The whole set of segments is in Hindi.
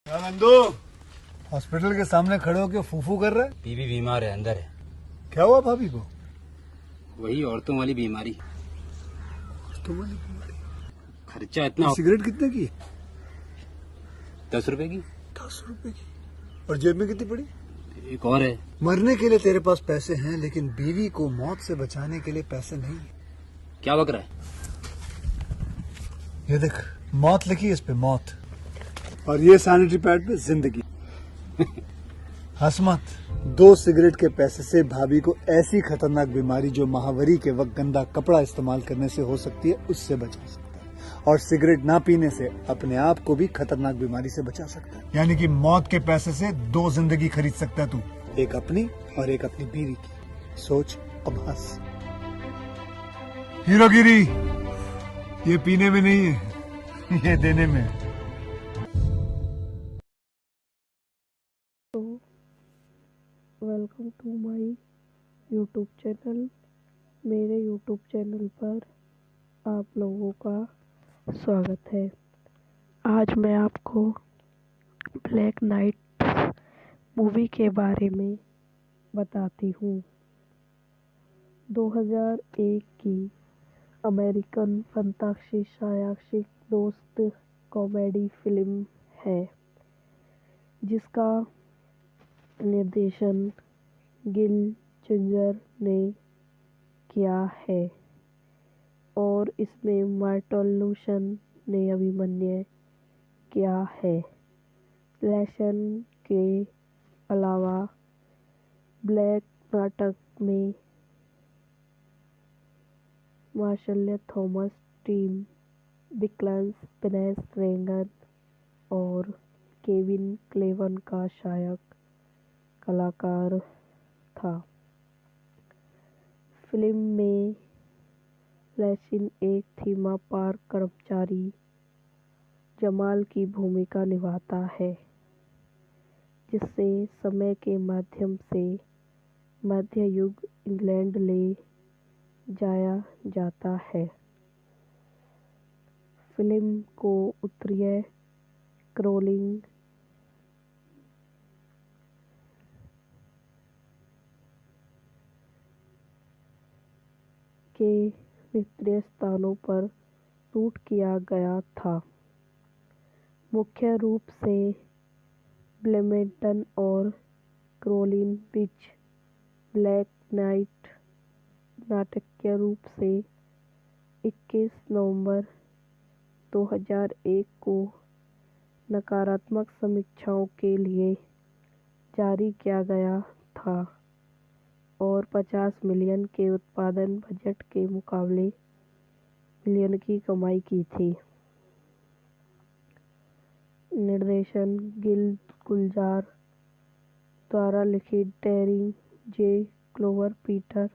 क्या नंदू हॉस्पिटल के सामने खड़े होकर फूफू कर रहा है? बीवी बीमार है, अंदर है। क्या हुआ भाभी को? वही औरतों वाली बीमारी। तुम्हारी बीमारी? खर्चा इतना। सिगरेट कितने की? 10 रुपए की। 10 रुपए की। और जेब में कितनी पड़ी? एक और है। मरने के लिए तेरे पास पैसे हैं, लेकिन बीवी को मौत से बचाने के लिए पैसे नहीं है। क्या बक रहा है? ये देख, मौत लिखी है इस पे, मौत। और ये सैनिटरी पैड पे जिंदगी। हंस मत। 2 सिगरेट के पैसे से भाभी को ऐसी खतरनाक बीमारी जो महावरी के वक्त गंदा कपड़ा इस्तेमाल करने से हो सकती है, उससे बचा सकता है। और सिगरेट ना पीने से अपने आप को भी खतरनाक बीमारी से बचा सकता है। यानी कि मौत के पैसे से 2 जिंदगी खरीद सकता है तू, एक अपनी और एक अपनी बीवी की। सोच, अब हंस। हीरोगिरी ये पीने में नहीं है, ये देने में है। तो welcome to my YouTube channel. मेरे यूट्यूब चैनल पर आप लोगों का स्वागत है। आज मैं आपको ब्लैक नाइट मूवी के बारे में बताती हूँ। 2001 की अमेरिकन फंतासी सायासिक दोस्त कॉमेडी फिल्म है, जिसका निर्देशन गिल जिंजर ने किया है और इसमें मार्टल लूसन ने अभिनय किया है। लेसन के अलावा ब्लैक नाटक में मार्शल थॉमस, टीम डिक्लेंस, पेनेस रेगन और केविन क्लेवन का सहायक कलाकार था। फिल्म में लेसिन एक थीमा पार्क कर्मचारी जमाल की भूमिका निभाता है, जिससे समय के माध्यम से मध्य युग इंग्लैंड ले जाया जाता है। फिल्म को उत्तरीय क्रोलिंग के विभिन्न स्थानों पर शूट किया गया था, मुख्य रूप से ब्लेमेंटन और क्रोलिन बीच। ब्लैक नाइट नाटकीय रूप से 21 नवंबर 2001 को नकारात्मक समीक्षाओं के लिए जारी किया गया था और 50 मिलियन के उत्पादन बजट के मुकाबले मिलियन की कमाई की थी। निर्देशन गिल गुलजार द्वारा लिखित, Terry J Clover, Peter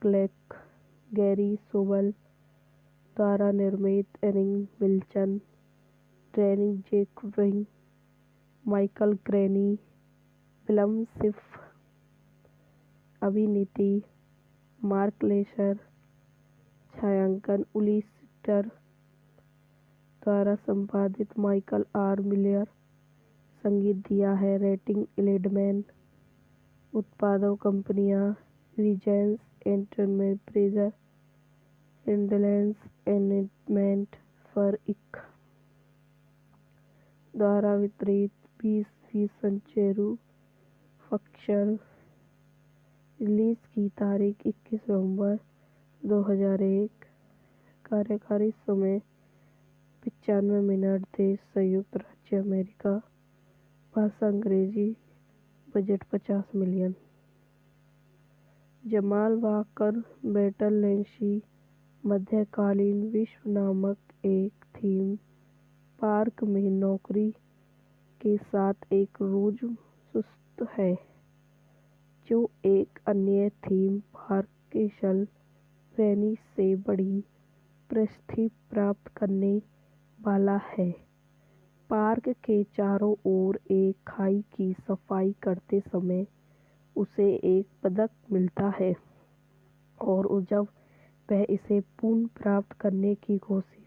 Clack, Gary Sobel द्वारा निर्मित, एरिक विल्सन, डैनी जेकरिंग, माइकल ग्रेनी। फिल्म सिर्फ अभिनीति मार्क लेसर, छायांकन उली सिस्टर द्वारा संपादित माइकल आर मिलर, संगीत दिया है रेटिंग 11। उत्पादक कंपनियां रीजेंस एंटरटेनमेंट, फ्रेजर इंडलेंस एंटरटेनमेंट, फर इंक द्वारा वितरित, 20 सेंचुरी फॉक्स। रिलीज की तारीख 21 नवंबर 2001। कार्यकारी समय 95 मिनट। देश संयुक्त राज्य अमेरिका। भाषा अंग्रेजी। Budget 50 million. जमाल वाकर बैटल लेंसी मध्यकालीन विश्व नामक एक थीम पार्क में नौकरी के साथ एक रोज सुस्त है, जो एक अन्य थीम पार्क केसल वेनिस से बड़ी प्रसिद्धि प्राप्त करने वाला है। पार्क के चारों ओर एक खाई की सफाई करते समय उसे एक पदक मिलता है और जब वह इसे पुनः प्राप्त करने की कोशिश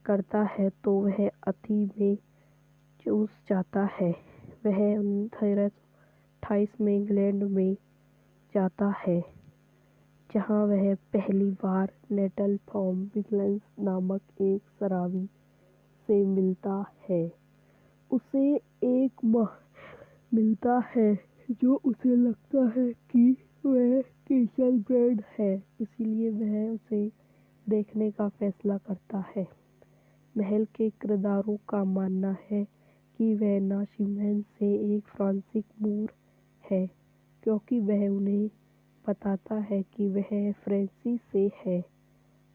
करता है तो वह अति में मैसेच्यूसेट्स जाता है। वह 1828 में इंग्लैंड में जाता है, जहाँ वह पहली बार नेटल थॉम विल्किंस नामक एक शराबी से मिलता है। उसे एक माह मिलता है जो उसे लगता है कि वह केशल ब्रेड है, इसलिए वह उसे देखने का फैसला करता है। महल के किरदारों का मानना है कि वह नाशिमहन से एक फ्रांसीसी मूर है, क्योंकि वह उन्हें बताता है कि वह फ्रांसी से है,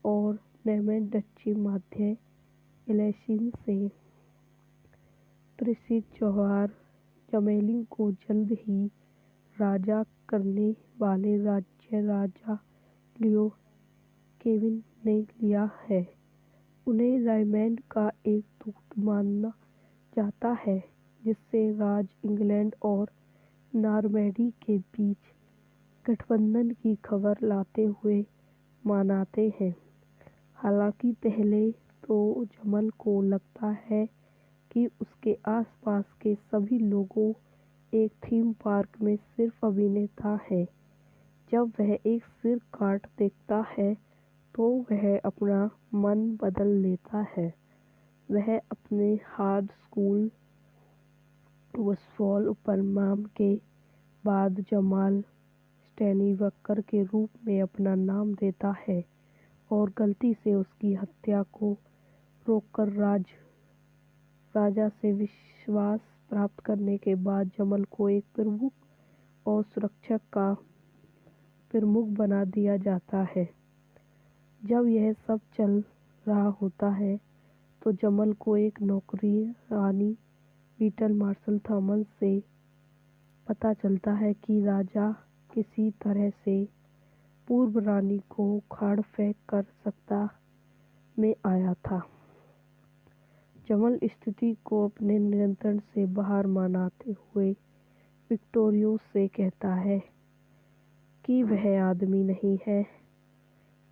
और नॉर्मन डची मध्य एलेसिन से त्रिसित जौहर जमेलिन को जल्द ही राजा करने वाले राज्य राजा लियो केविन ने लिया है। उन्हें रायमंड का एक दूत माना जाता है, जिससे राज इंग्लैंड और नॉर्मैंडी के बीच गठबंधन की खबर लाते हुए मनाते हैं। हालांकि पहले तो जमल को लगता है कि उसके आसपास के सभी लोगों एक थीम पार्क में सिर्फ अभिनेता हैं। जब वह एक सिर काट देखता है तो वह अपना मन बदल लेता है। वह अपने हार्ड स्कूल वसफॉल उपनाम के बाद जमाल स्टैनीवकर के रूप में अपना नाम देता है, और गलती से उसकी हत्या को रोककर राजा से विश्वास प्राप्त करने के बाद जमल को एक प्रमुख और सुरक्षक का प्रमुख बना दिया जाता है। जब यह सब चल रहा होता है तो जमल को एक नौकरानी बीटल मार्शल थॉमस से पता चलता है कि राजा किसी तरह से पूर्व रानी को उखाड़ फेंक कर सत्ता में आया था। जमल स्थिति को अपने नियंत्रण से बाहर मनाते हुए विक्टोरिया से कहता है कि वह आदमी नहीं है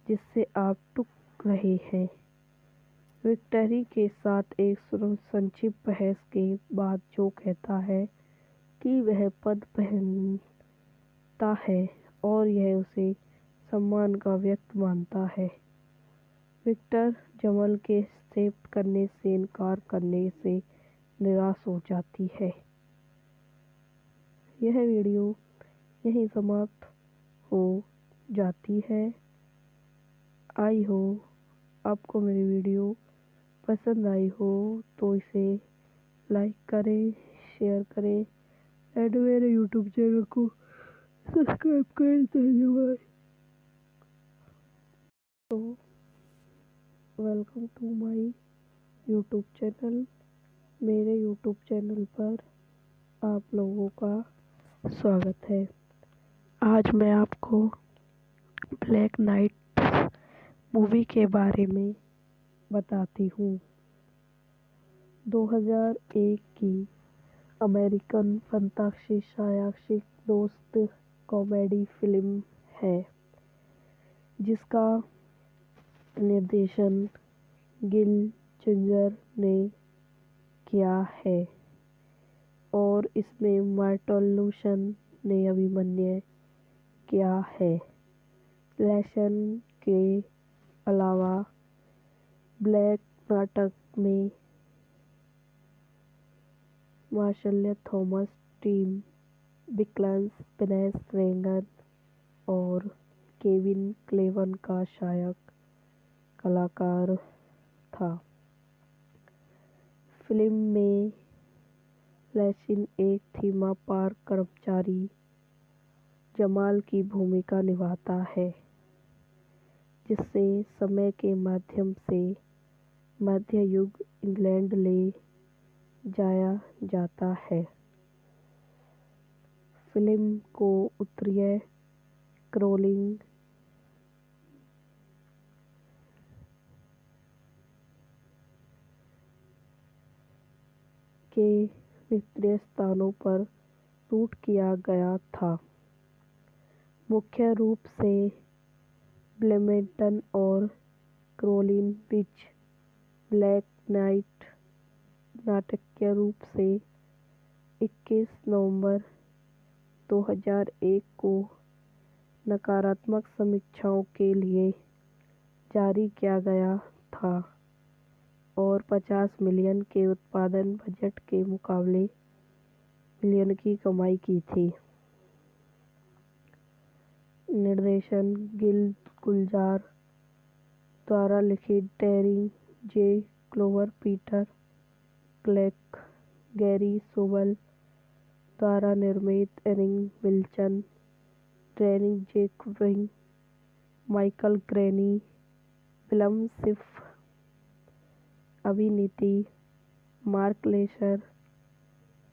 जिससे आप टूक रहे हैं। विक्टोरिया के साथ एक संक्षिप्त बहस के बाद जो कहता है कि वह पद पहनता है और यह उसे सम्मान का व्यक्त मानता है। विक्टर जमल के एक्सेप्ट करने से इनकार करने से निराश हो जाती है। यह वीडियो यहीं समाप्त हो जाती है। आई हो आपको मेरी वीडियो पसंद आई हो तो इसे लाइक करें, शेयर करें एंड मेरे यूट्यूब चैनल को सब्सक्राइब करें। धन्यवाद। तो welcome to my YouTube channel. मेरे यूट्यूब चैनल पर आप लोगों का स्वागत है। आज मैं आपको ब्लैक नाइट मूवी के बारे में बताती हूँ। 2001 की अमेरिकन फंतासी सायासिक दोस्त कॉमेडी फिल्म है, जिसका निर्देशन गिल जिंजर ने किया है और इसमें मार्टिन लूसन ने अभिनय किया है। लेसन के अलावा ब्लैक नाटक में मार्शल थॉमस, टिम विल्किंस, पिनेस रेगन और केविन क्लेवन का सहायक कलाकार था। फिल्म में लेसन एक थीम पार्क कर्मचारी जमाल की भूमिका निभाता है, जिसे समय के माध्यम से मध्य युग इंग्लैंड ले जाया जाता है। फिल्म को उत्तरीय कैरोलिना के विभिन्न स्थानों पर शूट किया गया था, मुख्य रूप से ब्लैमिंगटन और कैरोलिना बीच। ब्लैक नाटकीय रूप से 21 नवंबर 2001 को नकारात्मक समीक्षाओं के लिए जारी किया गया था और 50 मिलियन के उत्पादन बजट के मुकाबले मिलियन की कमाई की थी। निर्देशन गिल गुलजार द्वारा लिखित Darren J Clover, Peter Clack, Gary Sobel द्वारा निर्मित, एरिक विल्सन, डैनी जेकविंग, माइकल ग्रेनी, विल्यम सिफ। अभिनीति मार्क लेसर।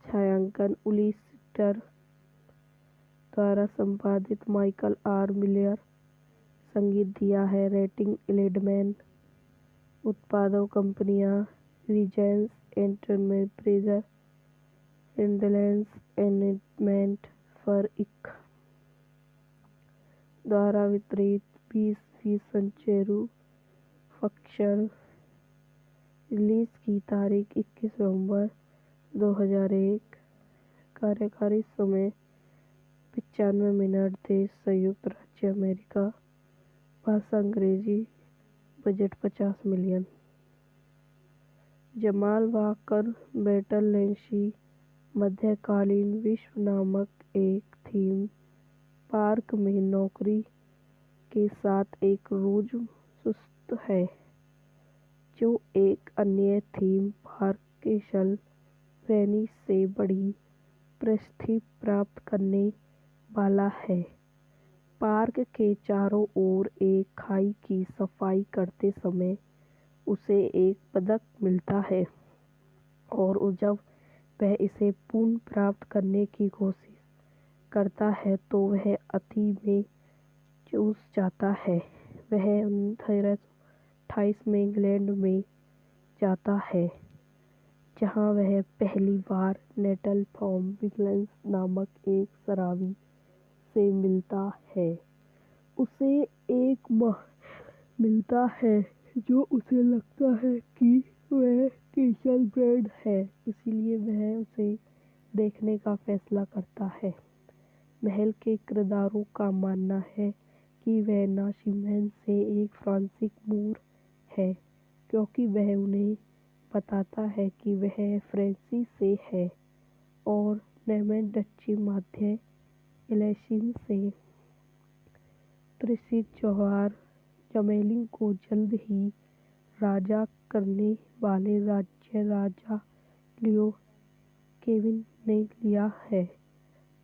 छायांकन उली सिस्टर द्वारा संपादित माइकल आर मिलर। संगीत दिया है रेटिंग 11। उत्पादक कंपनियां रीजेंस एंटरटेनमेंट, ब्रेजर, इंडलेंस एंटरटेनमेंट, फर इंक। द्वारा वितरित 20 सेंचुरी फॉक्स। रिलीज की तारीख 21 नवंबर 2001। कार्यकारी समय 95 मिनट। देश संयुक्त राज्य अमेरिका। भाषा अंग्रेजी। Budget 50 million. जमाल वाकर बैटल लेंसी मध्यकालीन विश्व नामक एक थीम पार्क में नौकरी के साथ एक रोजसुस्त है, जो एक अन्य थीम पार्क केसल प्रेनी से बड़ी प्रसिद्धि प्राप्त करने वाला है। पार्क के चारों ओर एक खाई की सफाई करते समय उसे एक पदक मिलता है और जब वह इसे पुनः प्राप्त करने की कोशिश करता है तो वह अति में चूक जाता है। वह 1928 में इंग्लैंड में जाता है, जहां वह पहली बार नेटल थॉम विल्स नामक एक शराबी से मिलता है। उसे एक महल मिलता है जो उसे लगता है कि वह केसल ब्रेड है, इसलिए वह उसे देखने का फैसला करता है। महल के किरदारों का मानना है कि वह नाशिमैन से एक फ्रांसीसी मूर है, क्योंकि वह उन्हें बताता है कि वह फ्रांस से है और नैमैन डच्ची मध्य एलेसिन से। त्रिशित जौहर जमेलिन को जल्द ही राजा करने वाले राज्य राजा लियो केविन ने लिया है।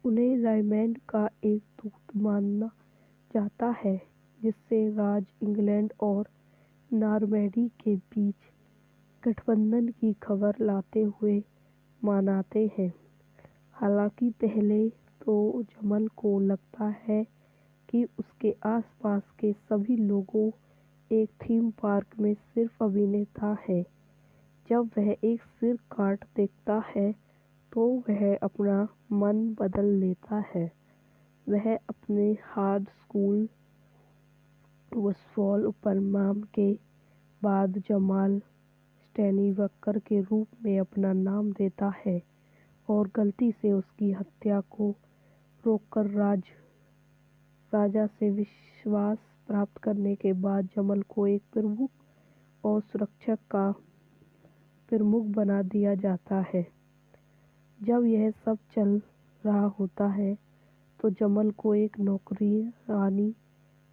उन्हें रायमैंड का एक दूत माना जाता है, जिससे राज इंग्लैंड और नॉर्मैंडी के बीच गठबंधन की खबर लाते हुए मनाते हैं। हालांकि पहले तो जमल को लगता है कि उसके आसपास के सभी लोगों एक थीम पार्क में सिर्फ अभिनेता है। जब वह एक सिर काट देखता है तो वह अपना मन बदल लेता है। वह अपने हार्ड स्कूल वसफॉल उपनाम के बाद जमाल स्टैनीवकर के रूप में अपना नाम देता है और गलती से उसकी हत्या को रोककर राजा से विश्वास प्राप्त करने के बाद जमल को एक प्रमुख और सुरक्षा का प्रमुख बना दिया जाता है। जब यह सब चल रहा होता है तो जमल को एक नौकरानी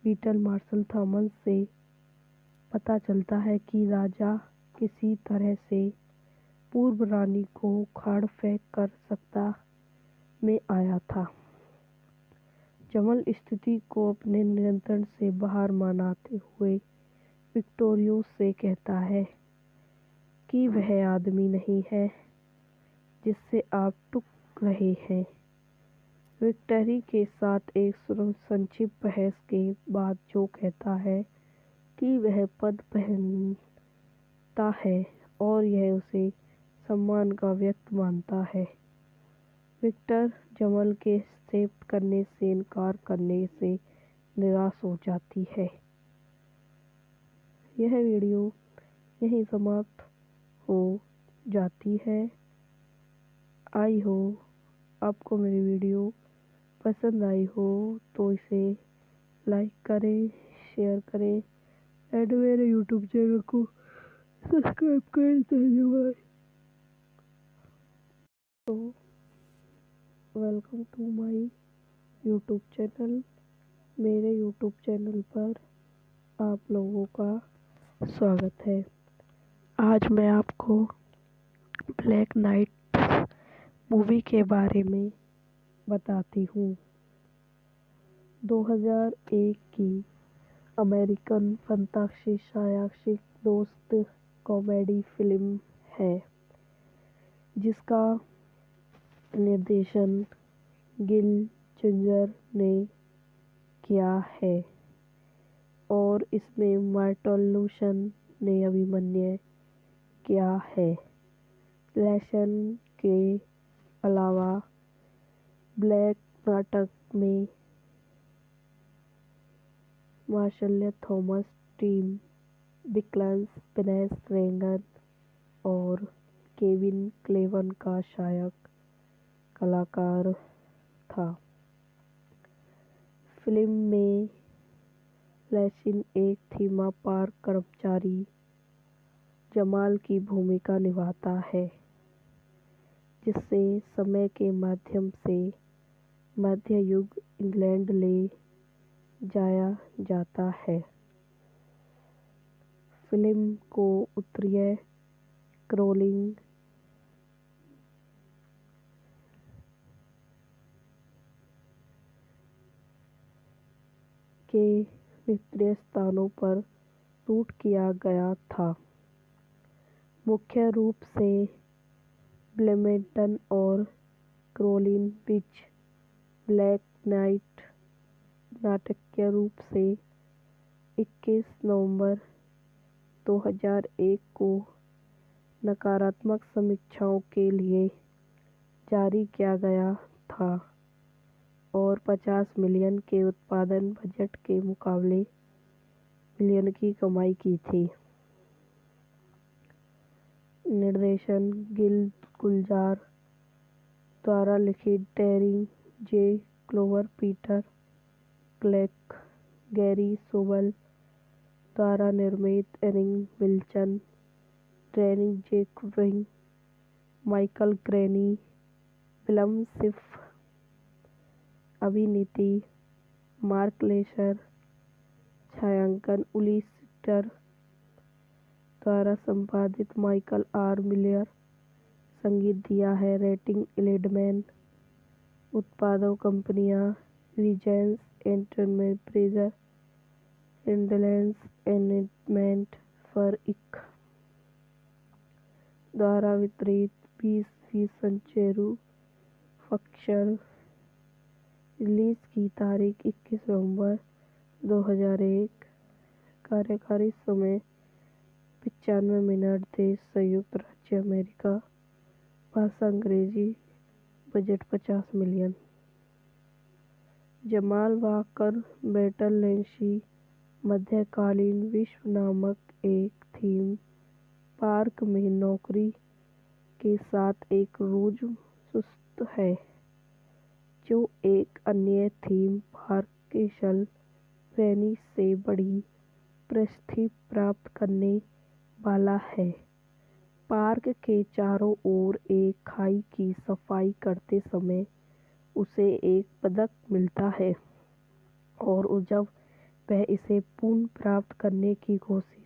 बीटल मार्शल थॉमस से पता चलता है कि राजा किसी तरह से पूर्व रानी को उखाड़ फेंक कर सत्ता में आया था। जमल स्थिति को अपने नियंत्रण से बाहर मानते हुए विक्टोरिया से कहता है कि वह आदमी नहीं है जिससे आप टूक रहे हैं। विक्टोरिया के साथ एक संक्षिप्त बहस के बाद जो कहता है कि वह पद पहनता है और यह उसे सम्मान का व्यक्त मानता है। विक्टर जमल के एक्सेप्ट करने से इनकार करने से निराश हो जाती है। यह वीडियो यहीं समाप्त हो जाती है। आई हो आपको मेरी वीडियो पसंद आई हो तो इसे लाइक करें, शेयर करें एंड मेरे यूट्यूब चैनल को सब्सक्राइब करें। धन्यवाद। तो welcome to my YouTube channel. मेरे यूट्यूब चैनल पर आप लोगों का स्वागत है। आज मैं आपको ब्लैक नाइट मूवी के बारे में बताती हूँ। 2001 की अमेरिकन फंतासी सायासिक दोस्त कॉमेडी फिल्म है जिसका निर्देशन गिल जिंजर ने किया है और इसमें मार्टल लूसन ने अभिनय किया है। लेसन के अलावा ब्लैक नाटक में मार्शल थॉमस, टिम निकल्स, वेनेस रेगन और केविन क्लेवन का सहायक कलाकार था। फिल्म में लेसिन एक थीम पार्क कर्मचारी जमाल की भूमिका निभाता है जिससे समय के माध्यम से मध्य युग इंग्लैंड ले जाया जाता है। फिल्म को उत्तरीय कैरोलिना के विभिन्न स्थानों पर शूट किया गया था, मुख्य रूप से ब्लैमिंगटन और कैरोलिना बीच। ब्लैक नाइट नाटकीय रूप से 21 नवंबर 2001 को नकारात्मक समीक्षाओं के लिए जारी किया गया था और 50 मिलियन के उत्पादन बजट के मुकाबले मिलियन की कमाई की थी। निर्देशन गिल गुलजार द्वारा लिखित Terry J Clover, Peter Clark, Gary Sobel द्वारा निर्मित, एरिक विल्सन, डैनी जैकब्रिन, माइकल ग्रेनी, विल्यम शिफ। अभिनीति मार्क लेसर, छायांकन उली स्टर द्वारा संपादित माइकल आर मिलर। संगीत दिया है रेटिंग 11। उत्पादक कंपनियां Regent's entertainment, Fraser industries entertainment, फर इंक द्वारा वितरित 20 सेंचुरी फॉक्स। रिलीज की तारीख 21 नवंबर 2001। कार्यकारी समय 95 मिनट। देश संयुक्त राज्य अमेरिका। भाषा अंग्रेजी। Budget 50 million. जमाल वाकर बैटल लेंसी मध्यकालीन विश्व नामक एक थीम पार्क में नौकरी के साथ एक रोजमर्रा है जो एक अन्य थीम पार्क केसल प्रेनी से बड़ी प्रसिद्धि प्राप्त करने वाला है। पार्क के चारों ओर एक खाई की सफाई करते समय उसे एक पदक मिलता है और जब वह इसे पुनः प्राप्त करने की कोशिश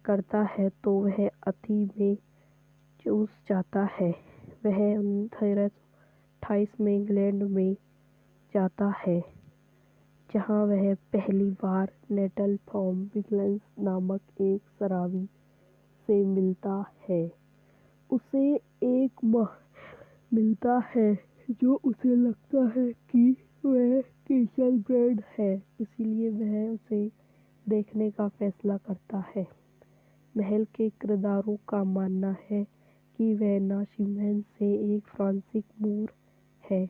करता है तो वह अति में चूक जाता है। वह 1928 में इंग्लैंड में जाता है जहां वह पहली बार नेटल थॉम विल्सन नामक एक शराबी से मिलता है। उसे एक महल मिलता है जो उसे लगता है कि वह केसल ब्रेड है, इसलिए वह उसे देखने का फैसला करता है। महल के किरदारों का मानना है कि वह नासिमेंट से एक फ्रांसीसी मूर है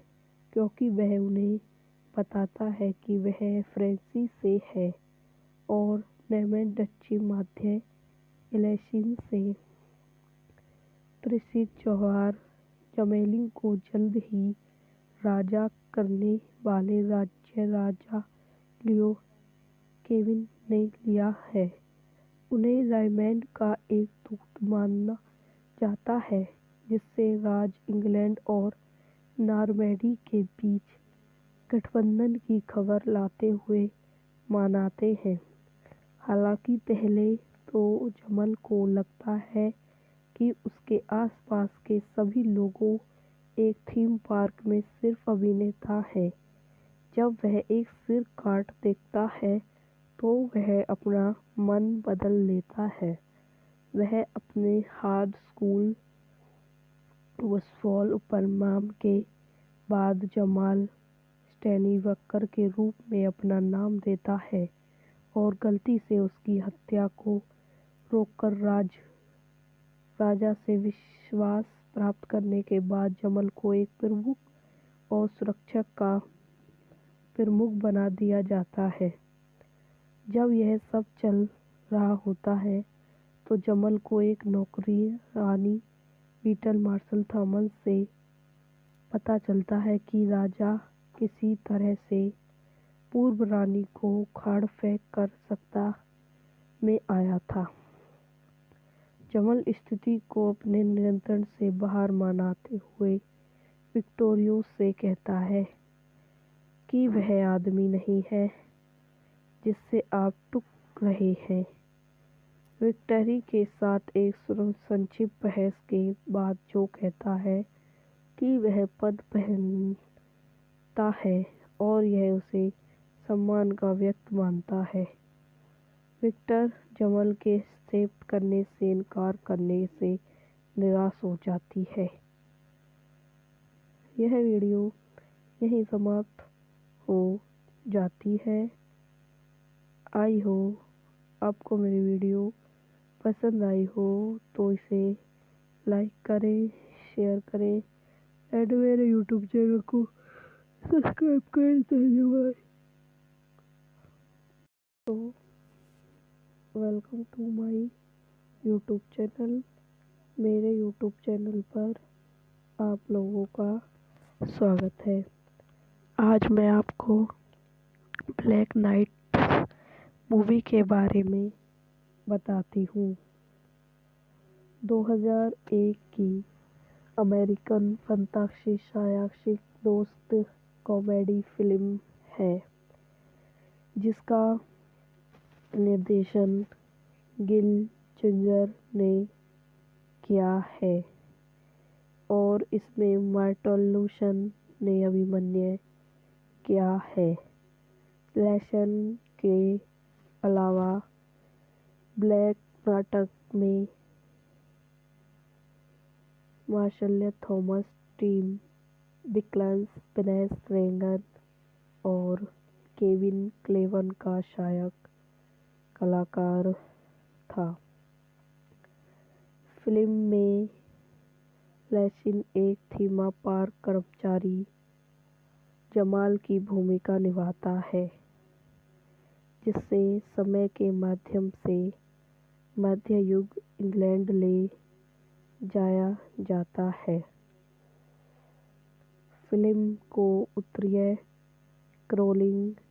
क्योंकि वह उन्हें बताता है कि वह फ्रांस से है और नेमेंट डच्ची मध्य एलेसिन से। त्रिशित जौहर जमेलिन को जल्द ही राजा करने वाले राज्य राजा लियो केविन ने लिया है। उन्हें रायमंड का एक दूत माना जाता है, जिससे राज इंग्लैंड और नॉर्मैंडी के बीच गठबंधन की खबर लाते हुए मनाते हैं। हालांकि पहले तो जमल को लगता है कि उसके आसपास के सभी लोगों एक थीम पार्क में सिर्फ अभिनेता है। जब वह एक सिर काट देखता है तो वह अपना मन बदल लेता है। वह अपने हार्ड स्कूल वसफॉल उपनाम के बाद जमाल स्टैनीवकर के रूप में अपना नाम देता है और गलती से उसकी हत्या को रोककर राजा से विश्वास प्राप्त करने के बाद जमल को एक प्रमुख और सुरक्षक का प्रमुख बना दिया जाता है। जब यह सब चल रहा होता है तो जमल को एक नौकरी रानी बीटल मार्शल थॉमस से पता चलता है कि राजा किसी तरह से पूर्व रानी को उखाड़ फेंक कर सत्ता में आया था। जमल स्थिति को अपने नियंत्रण से बाहर मनाते हुए विक्टोरिया से कहता है कि वह आदमी नहीं है जिससे आप टूक रहे हैं। विक्टरी के साथ एक संक्षिप्त बहस के बाद जो कहता है कि वह पद पहनता है और यह उसे सम्मान का व्यक्त मानता है। विक्टर जमल के एक्सेप्ट करने से इनकार करने से निराश हो जाती है। यह वीडियो यहीं समाप्त हो जाती है। आई हो आपको मेरी वीडियो पसंद आई हो तो इसे लाइक करें, शेयर करें एंड मेरे यूट्यूब चैनल को सब्सक्राइब करें। धन्यवाद। तो welcome to my YouTube channel. मेरे यूट्यूब चैनल पर आप लोगों का स्वागत है। आज मैं आपको ब्लैक नाइट मूवी के बारे में बताती हूँ। 2001 की अमेरिकन फंतासी सायासिक दोस्त कॉमेडी फिल्म है, जिसका निर्देशन गिल जिंजर ने किया है और इसमें मार्टिन लूसन ने अभिनय किया है। लेसन के अलावा ब्लैक नाटक में मार्शल थॉमस, टिम बिकल्स, पिनेस रेगन और केविन क्लेवन का सहायक कलाकार था। फिल्म में लेसिन एक थीम पार्क कर्मचारी जमाल की भूमिका निभाता है, जिससे समय के माध्यम से मध्य युग इंग्लैंड ले जाया जाता है। फिल्म को उत्तरीय कैरोलिना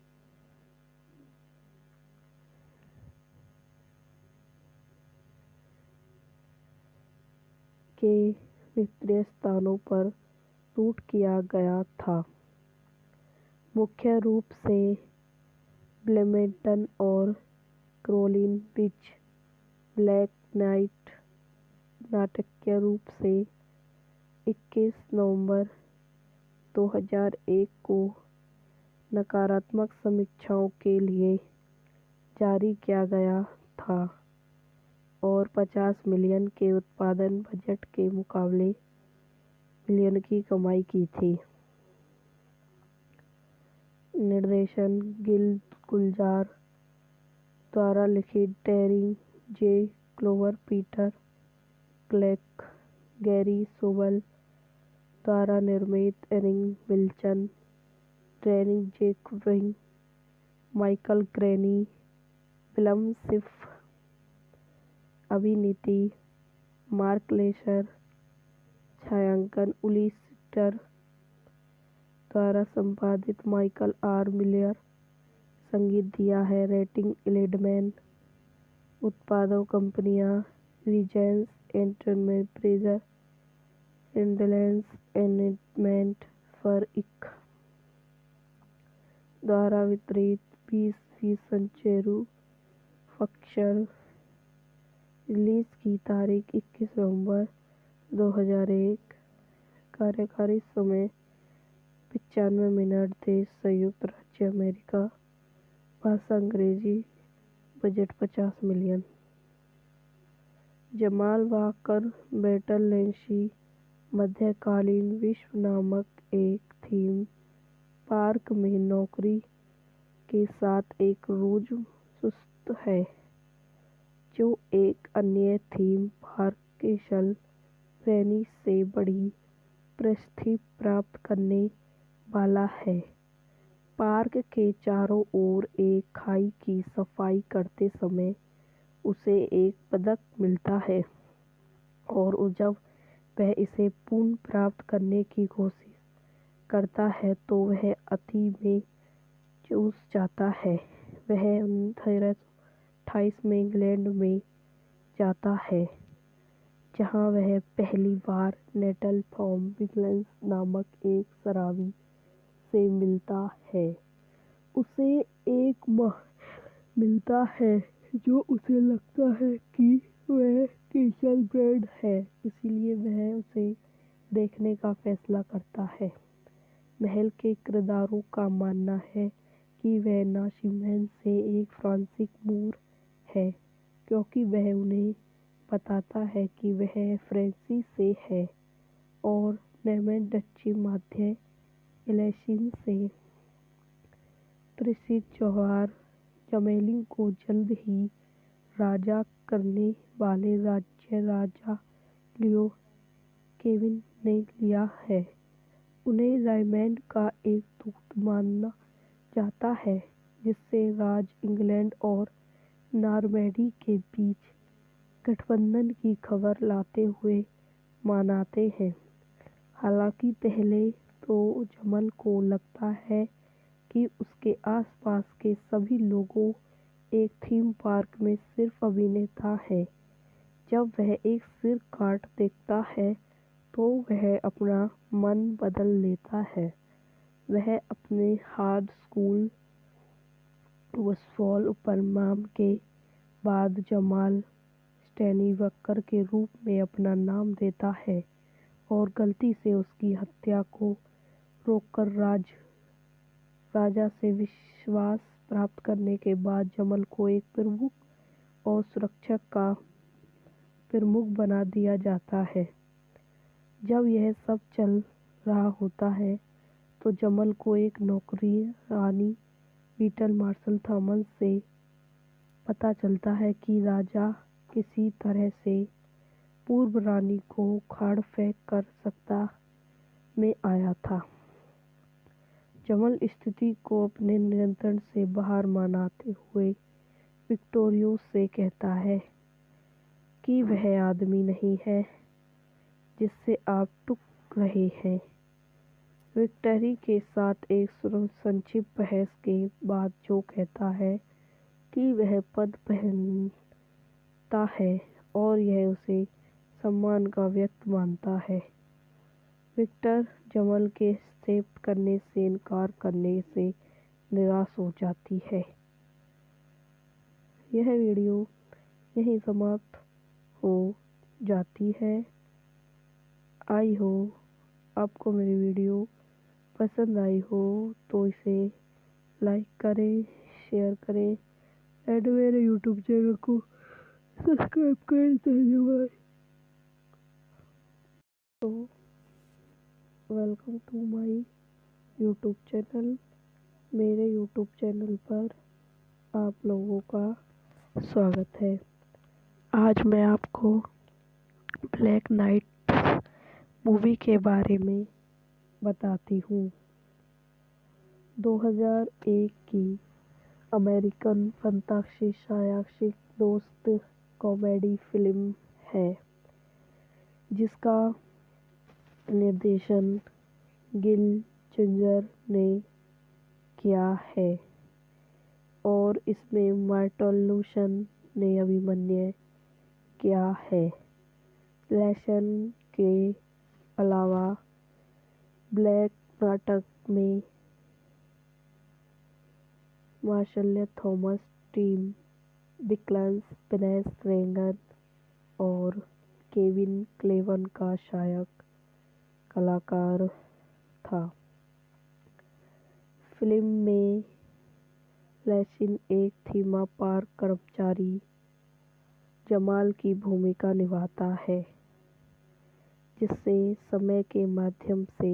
के विभिन्न स्थानों पर शूट किया गया था, मुख्य रूप से ब्लेमिंगटन और कैरोलिना बीच। ब्लैक नाइट नाटकीय रूप से 21 नवंबर 2001 को नकारात्मक समीक्षाओं के लिए जारी किया गया था और 50 मिलियन के उत्पादन बजट के मुकाबले मिलियन की कमाई की थी। निर्देशन गिल गुलजार द्वारा लिखित Terry J Clover, Peter Clark, Gary Sobel द्वारा निर्मित, एरिक विल्सन, डैनी जैकब्रिंग, माइकल ग्रेनी, विल्यम सिफ। अभिनीति मार्क लेसर, छायांकन उलिस्टर द्वारा संपादित माइकल आर मिलर। संगीत दिया है रेटिंग लेडमैन। उत्पादक कंपनियां रीजेंस एंटरटेनमेंट, प्रेजर, इंडलेंस एंटरटेनमेंट, फर इंक। द्वारा वितरित 20 सेंचुरी फॉक्स। रिलीज की तारीख 21 नवंबर 2001। कार्यकारी समय 95 मिनट। देश संयुक्त राज्य अमेरिका। भाषा अंग्रेजी। Budget 50 million. जमाल वाकर बेटल-लेंसी मध्यकालीन विश्व नामक एक थीम पार्क में नौकरी के साथ एक रोज़ है, जो एक अन्य थीम पार्क कैसल ब्रेनी से बड़ी प्रसिद्धि प्राप्त करने वाला है। पार्क के चारों ओर एक खाई की सफाई करते समय उसे एक पदक मिलता है और जब वह इसे पुनः प्राप्त करने की कोशिश करता है तो वह अति में चूक जाता है। वह 1928 में इंग्लैंड में जाता है, जहां वह पहली बार नेटल थॉम विल्किंस नामक एक शराबी से मिलता है। उसे एक माहौल मिलता है जो उसे लगता है कि वह कैसल ब्रेन है, इसलिए वह उसे देखने का फैसला करता है। महल के किरदारों का मानना है कि वह नाज़ियों से एक फ्रांसीसी मूर है, क्योंकि वह उन्हें बताता है कि वह फ्रांस से है और नॉर्मैंड डची मध्य एल्सेशियन से। प्रसिद्ध जौहर जमेलिन को जल्द ही राजा करने वाले राज्य राजा लियो केविन ने लिया है। उन्हें रायमंड का एक दूत माना जाता है, जिससे राज इंग्लैंड और नॉर्मैंडी के बीच गठबंधन की खबर लाते हुए मनाते हैं। हालांकि पहले तो जमल को लगता है कि उसके आसपास के सभी लोगों एक थीम पार्क में सिर्फ अभिनेता है। जब वह एक सिर काट देखता है तो वह अपना मन बदल लेता है। वह अपने हाई स्कूल वॉशबॉल परिणाम के बाद जमाल स्टैनीवकर के रूप में अपना नाम देता है और गलती से उसकी हत्या को रोककर राजा से विश्वास प्राप्त करने के बाद जमल को एक प्रमुख और सुरक्षा का प्रमुख बना दिया जाता है। जब यह सब चल रहा होता है तो जमल को एक नौकरानी बीटल मार्शल थॉमस से पता चलता है कि राजा किसी तरह से पूर्व रानी को उखाड़ फेंक कर सत्ता में आया था। जमल स्थिति को अपने नियंत्रण से बाहर मानते हुए विक्टोरिया से कहता है कि वह आदमी नहीं है जिससे आप टूट रहे हैं। विक्टोरिया के साथ एक संक्षिप्त बहस के बाद जो कहता है कि वह पद पहनता है और यह उसे सम्मान का व्यक्त मानता है। विक्टर जमल के एक्सेप्ट करने से इनकार करने से निराश हो जाती है। यह वीडियो यहीं समाप्त हो जाती है। आई हो आपको मेरी वीडियो पसंद आई हो तो इसे लाइक करें, शेयर करें एंड मेरे यूट्यूब चैनल को सब्सक्राइब करें। धन्यवाद। तो welcome to my YouTube channel. मेरे यूट्यूब चैनल पर आप लोगों का स्वागत है। आज मैं आपको ब्लैक नाइट मूवी के बारे में बताती हूँ। 2001 की अमेरिकन फंतासी सायासिक दोस्त कॉमेडी फिल्म है, जिसका निर्देशन गिल जिंजर ने किया है और इसमें मार्टोलूशन ने अभिनय किया है। लेसन के अलावा ब्लैक नाटक में मार्शल थॉमस, टिम बिकल्स, पिनेस रेगन और केविन क्लेवन का सहायक कलाकार था। फिल्म में लेसिन एक थीम पार्क कर्मचारी जमाल की भूमिका निभाता है, जिसे समय के माध्यम से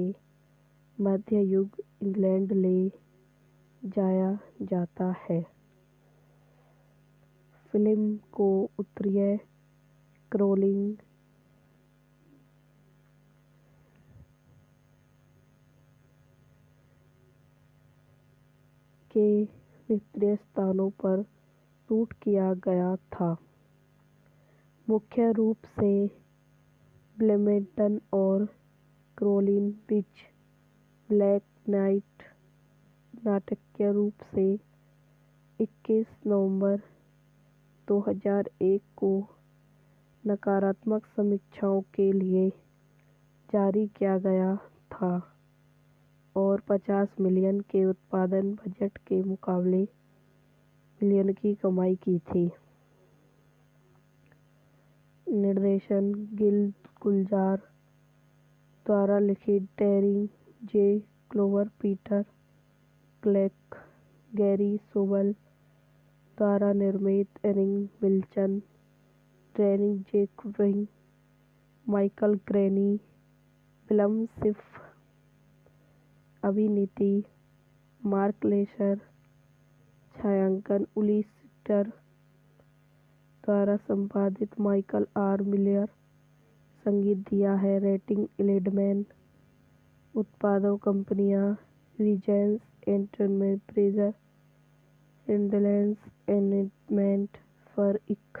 मध्य युग इंग्लैंड ले जाया जाता है। फिल्म को उत्तरीय कैरोलिना के विभिन्न स्थानों पर शूट किया गया था, मुख्य रूप से ब्लैमिंगटन और कैरोलिना बीच। ब्लैक नाइट नाटकीय रूप से 21 नवंबर 2001 को नकारात्मक समीक्षाओं के लिए जारी किया गया था और 50 मिलियन के उत्पादन बजट के मुकाबले मिलियन की कमाई की थी। निर्देशन गिल गुलजार द्वारा लिखित Terry J Clover, Peter Clack, Gary Sobel द्वारा निर्मित, एरिक विल्सन, डैनी जेकुइन, माइकल ग्रेनी, विल्यम शिफ। अभिनीति मार्क लेसर, छायांकन उली स्टर द्वारा संपादित माइकल आर मिलर। संगीत दिया है रेटिंग 11। उत्पादक कंपनियां Regent's entertainment, Fraser industries entertainment, फर इंक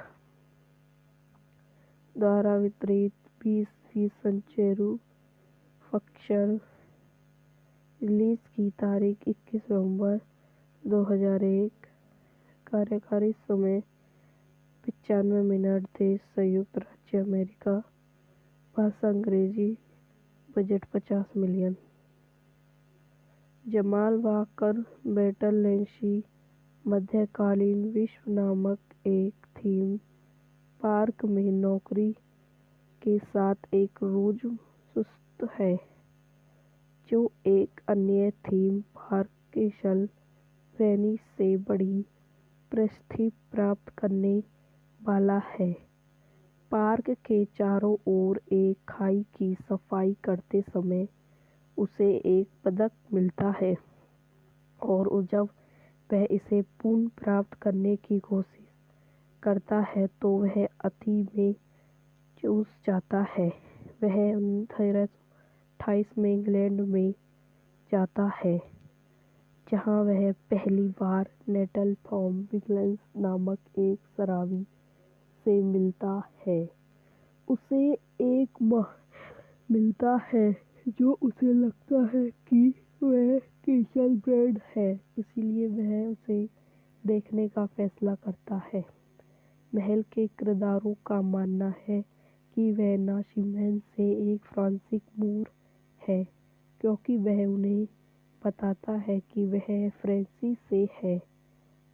द्वारा वितरित, 20 सेंचुरी फॉक्स। रिलीज की तारीख 21 नवंबर 2001। कार्यकारी समय 95 मिनट। देश संयुक्त राज्य अमेरिका। भाषा अंग्रेजी। Budget 50 million. जमाल वॉकर बैटललेंसी मध्यकालीन विश्व नामक एक थीम पार्क में नौकरी के साथ एक रोजमर्रा है, जो एक अन्य थीम पार्क कैसल ब्रेनी से बड़ी प्रसिद्धि प्राप्त करने वाला है। पार्क के चारों ओर एक खाई की सफाई करते समय उसे एक पदक मिलता है और जब वह इसे पुनः प्राप्त करने की कोशिश करता है तो वह अति में चूक जाता है। वह 1928 में इंग्लैंड में जाता है, जहां वह पहली बार नेटल थॉम बिकल्स नामक एक शराबी से मिलता है। उसे एक माहौल मिलता है जो उसे लगता है कि वह कैसल ब्रेन है, इसलिए वह उसे देखने का फैसला करता है। महल के किरदारों का मानना है कि वह नाज़िमेन से एक फ्रांसीसी मूर है, क्योंकि वह उन्हें बताता है कि वह फ्रांस से है,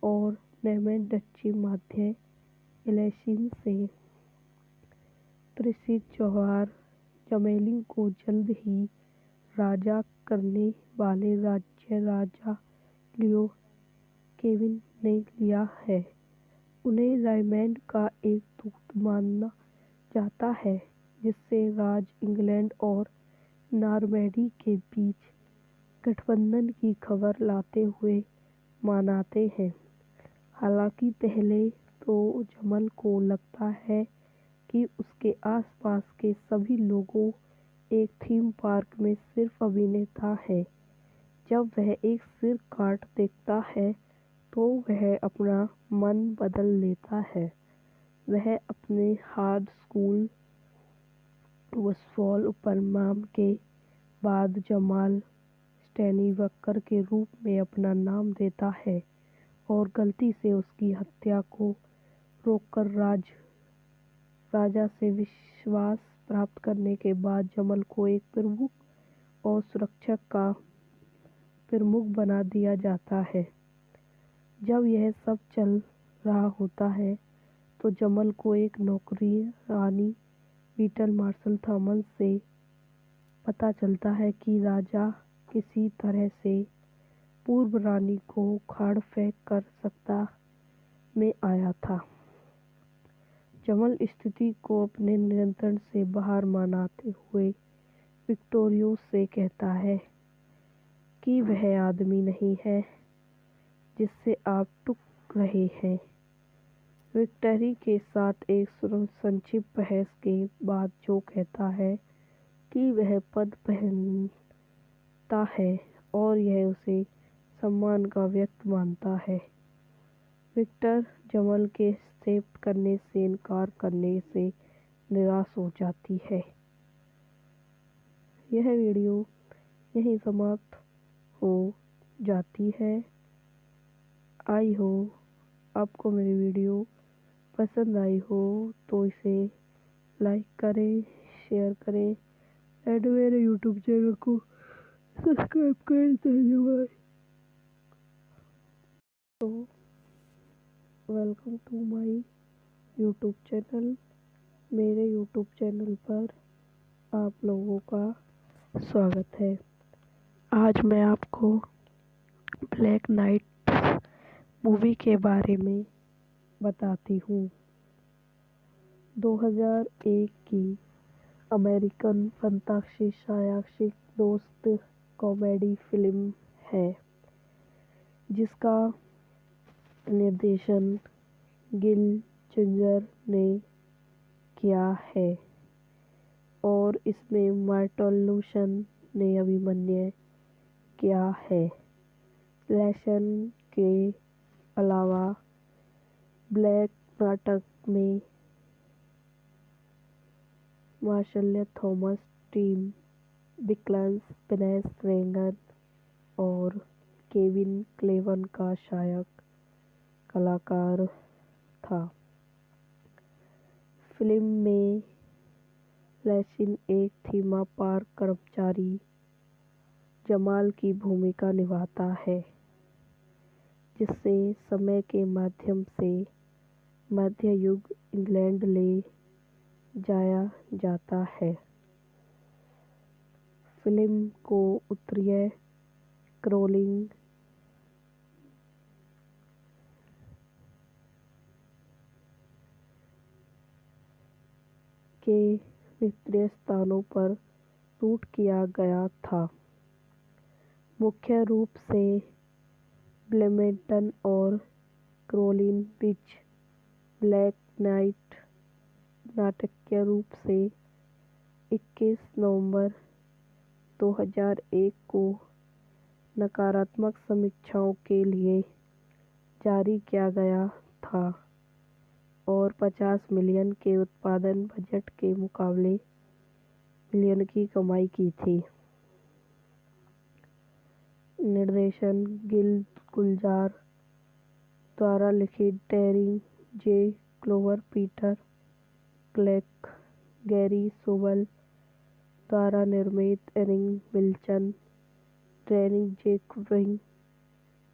और नेमेन डच्ची मध्य एलेसिन से प्रसिद्ध जौहर जमेलिन को जल्द ही राजा करने वाले राज्य राजा लियो केविन ने लिया है। उन्हें रायमंड का एक दूत माना जाता है, जिससे राज इंग्लैंड और नॉर्मैंडी के बीच गठबंधन की खबर लाते हुए मनाते हैं। हालांकि पहले तो जमल को लगता है कि उसके आसपास के सभी लोगों एक थीम पार्क में सिर्फ अभिनेता है। जब वह एक सिर काट देखता है तो वह अपना मन बदल लेता है। वह अपने हार्ड स्कूल वुल्फ उपनाम के बाद जमाल स्टैनीवकर के रूप में अपना नाम देता है और गलती से उसकी हत्या को रोककर राजा से विश्वास प्राप्त करने के बाद जमल को एक प्रमुख और सुरक्षा का प्रमुख बना दिया जाता है। जब यह सब चल रहा होता है तो जमल को एक नौकरानी बीटल मार्शल थॉमस से पता चलता है कि राजा किसी तरह से पूर्व रानी को उखाड़ फेंक कर सत्ता में आया था। जमल स्थिति को अपने नियंत्रण से बाहर मानते हुए विक्टोरिया से कहता है कि वह आदमी नहीं है जिससे आप टूक रहे हैं। विक्टोरिया के साथ एक संक्षिप्त बहस के बाद जो कहता है कि वह पद पहनता है और यह उसे सम्मान का व्यक्त मानता है। विक्टर जमल के एक्सेप्ट करने से इनकार करने से निराश हो जाती है। यह वीडियो यहीं समाप्त हो जाती है। आई हो आपको मेरी वीडियो पसंद आई हो तो इसे लाइक करें, शेयर करें एंड मेरे यूट्यूब चैनल को सब्सक्राइब करें। धन्यवाद। तो welcome to my YouTube channel. मेरे यूट्यूब चैनल पर आप लोगों का स्वागत है। आज मैं आपको ब्लैक नाइट मूवी के बारे में बताती हूँ। 2001 की अमेरिकन फंतासी सायासिक दोस्त कॉमेडी फिल्म है जिसका निर्देशन गिल जिंजर ने किया है और इसमें मार्टिन लूसन ने अभिनय किया है। लूसन के अलावा ब्लैक नाटक में मार्शल थॉमस, टिम बिकल्स, वेनेस रेगन और केविन क्लेवन का सहायक कलाकार था। फिल्म में लूसन एक थीम पार्क कर्मचारी जमाल की भूमिका निभाता है जिसे समय के माध्यम से मध्य युग इंग्लैंड ले जाया जाता है। फिल्म को उत्तरीय कैरोलिना के विभिन्न स्थानों पर शूट किया गया था, मुख्य रूप से ब्लैमिंगटन और कैरोलिना बीच। ब्लैक नाइट नाटकीय रूप से 21 नवंबर 2001 को नकारात्मक समीक्षाओं के लिए जारी किया गया था और 50 मिलियन के उत्पादन बजट के मुकाबले मिलियन की कमाई की थी। निर्देशन गिल गुलजार द्वारा लिखित Terry J Clover, Peter Clark, Gary Sobel द्वारा निर्मित, एरिक विल्सन, डैनी जैकब्रिंग,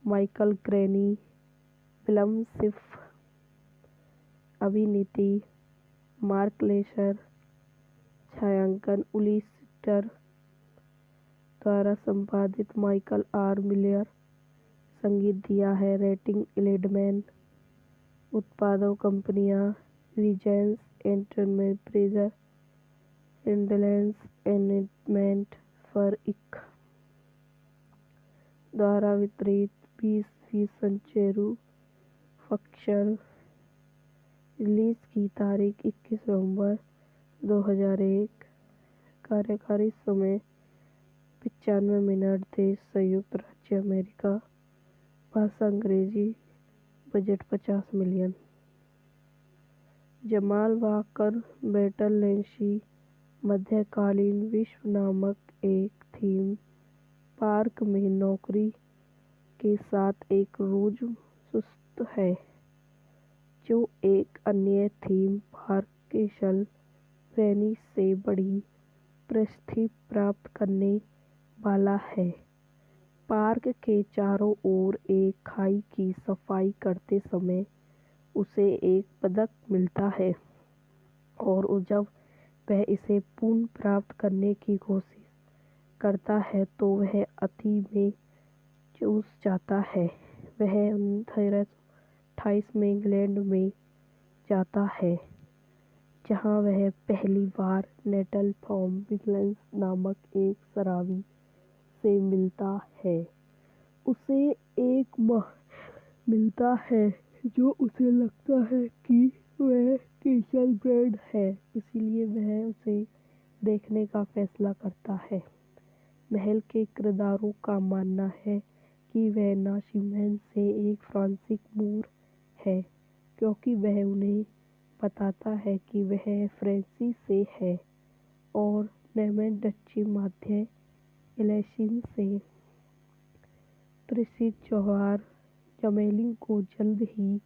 माइकल ग्रेनी, विल्यम शिफ। अभिनीति मार्क लेसर, छायांकन उली स्टर द्वारा संपादित माइकल आर मिलर। संगीत दिया है रेटिंग 11। उत्पादक कंपनियां Regent's entertainment, Fraser industries entertainment, फर इंक द्वारा वितरित 20 सेंचुरी फॉक्स। रिलीज की तारीख 21 नवंबर 2001। कार्यकारी समय 95 मिनट। देश संयुक्त राज्य अमेरिका। भाषा अंग्रेजी। Budget 50 million. जमाल वॉकर, बैटल लेंसी, मध्यकालीन विश्व नामक एक थीम पार्क में नौकरी के साथ एक रोज सुस्त है, जो एक अन्य थीम पार्क केशल प्रेनी से बड़ी प्रसिद्धि प्राप्त करने वाला है। पार्क के चारों ओर एक खाई की सफाई करते समय उसे एक पदक मिलता है और जब वह इसे पुनः प्राप्त करने की कोशिश करता है तो वह अति में चूक जाता है। वह 1928 में इंग्लैंड में जाता है, जहां वह पहली बार नेटल थॉम विल्किंस नामक एक शराबी से मिलता है। उसे एक माह मिलता है, जो उसे लगता है कि वह केशल ब्रेड है, इसलिए वह उसे देखने का फैसला करता है। महल के किरदारों का मानना है कि वह नाशिमहल से एक फ्रांसीसी मूर है, क्योंकि वह उन्हें बताता है कि वह फ्रांस से है और नॉर्मैन डची मध्य एल्सेशियन से प्रसिद्ध जौहर जमेलिन को जल्द ही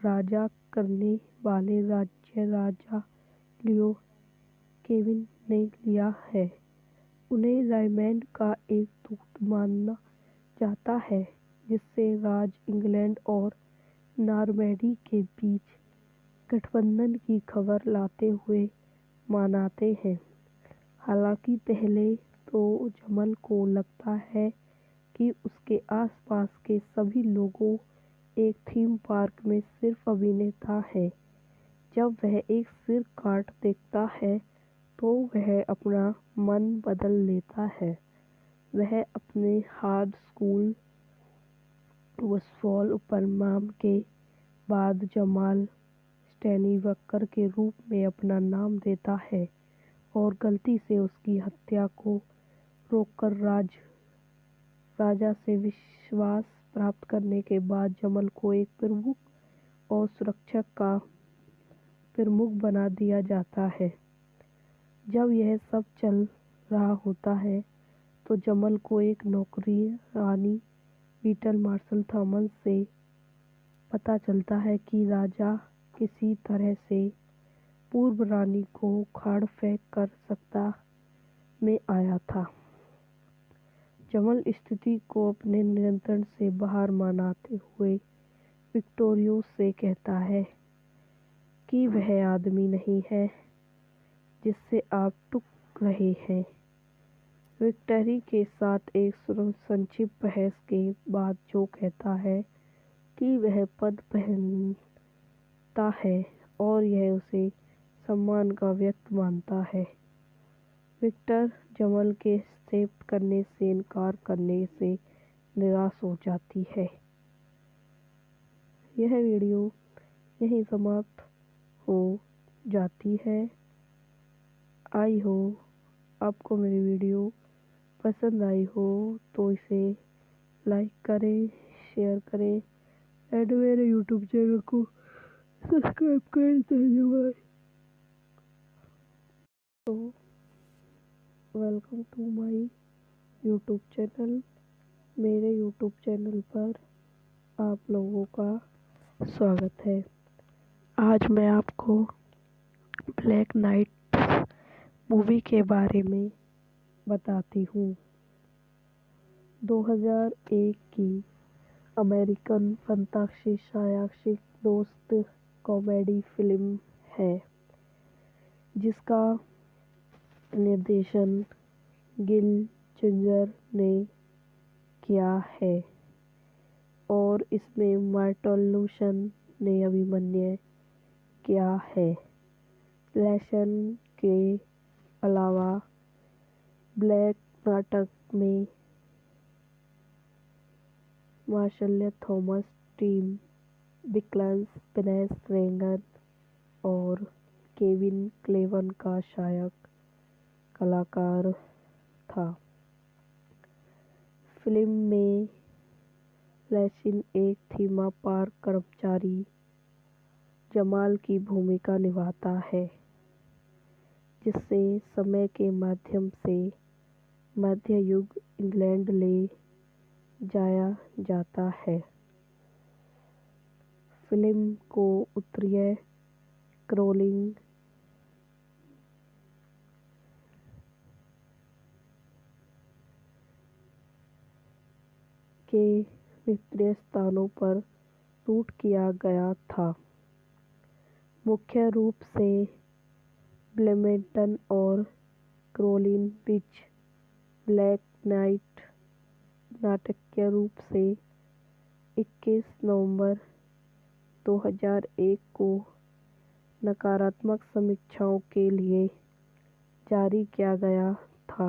राजा करने वाले राजा लियो केविन ने लिया है। उन्हें रायमंड का एक दूत माना जाता है, जिससे राज इंग्लैंड और नॉर्मैंडी के बीच गठबंधन की खबर लाते हुए मनाते हैं। हालांकि पहले तो जमल को लगता है कि उसके आसपास के सभी लोगों एक थीम पार्क में सिर्फ अभिनेता हैं। जब वह एक सिर काट देखता है तो वह अपना मन बदल लेता है। वह अपने हाई स्कूल वुड्सफॉल परिणाम के बाद जमाल स्टैनीवकर के रूप में अपना नाम देता है और गलती से उसकी हत्या को रोककर राजा से विश्वास प्राप्त करने के बाद जमल को एक प्रमुख और सुरक्षा का प्रमुख बना दिया जाता है। जब यह सब चल रहा होता है तो जमल को एक नौकरानी बीटल मार्शल थॉमस से पता चलता है कि राजा किसी तरह से पूर्व रानी को उखाड़ फेंक कर सत्ता में आया था। जमल स्थिति को अपने नियंत्रण से बाहर मनाते हुए विक्टोरिया से कहता है कि वह आदमी नहीं है जिससे आप टूट रहे हैं। विक्टोरिया के साथ एक संक्षिप्त बहस के बाद जो कहता है कि वह पद पहनता है और यह उसे सम्मान का व्यक्त मानता है। विक्टर जमल के एक्सेप्ट करने से इनकार करने से निराश हो जाती है। यह वीडियो यहीं समाप्त हो जाती है। आई हो आपको मेरी वीडियो पसंद आई हो तो इसे लाइक करें, शेयर करें एंड मेरे यूट्यूब चैनल को सब्सक्राइब करें। धन्यवाद। तो welcome to my YouTube channel. मेरे यूट्यूब चैनल पर आप लोगों का स्वागत है। आज मैं आपको ब्लैक नाइट मूवी के बारे में बताती हूँ। 2001 की अमेरिकन फंतासी सायासिक दोस्त कॉमेडी फिल्म है, जिसका निर्देशन गिल जिंजर ने किया है और इसमें मार्टोलूशन ने अभिनय किया है। लेसन के अलावा ब्लैक नाटक में मार्शल थॉमस, टिम विल्किंस, वेनेस रेगन और केविन क्लेवन का सहायक कलाकार था। फिल्म में लेसिन एक थीम पार्क कर्मचारी जमाल की भूमिका निभाता है, जिसे समय के माध्यम से मध्य युग इंग्लैंड ले जाया जाता है। फिल्म को उत्तरीय कैरोलिना के विभिन्न स्थानों पर शूट किया गया था, मुख्य रूप से ब्लेमिंगटन और कैरोलिना बीच। ब्लैक नाइट नाटकीय रूप से 21 नवंबर 2001 को नकारात्मक समीक्षाओं के लिए जारी किया गया था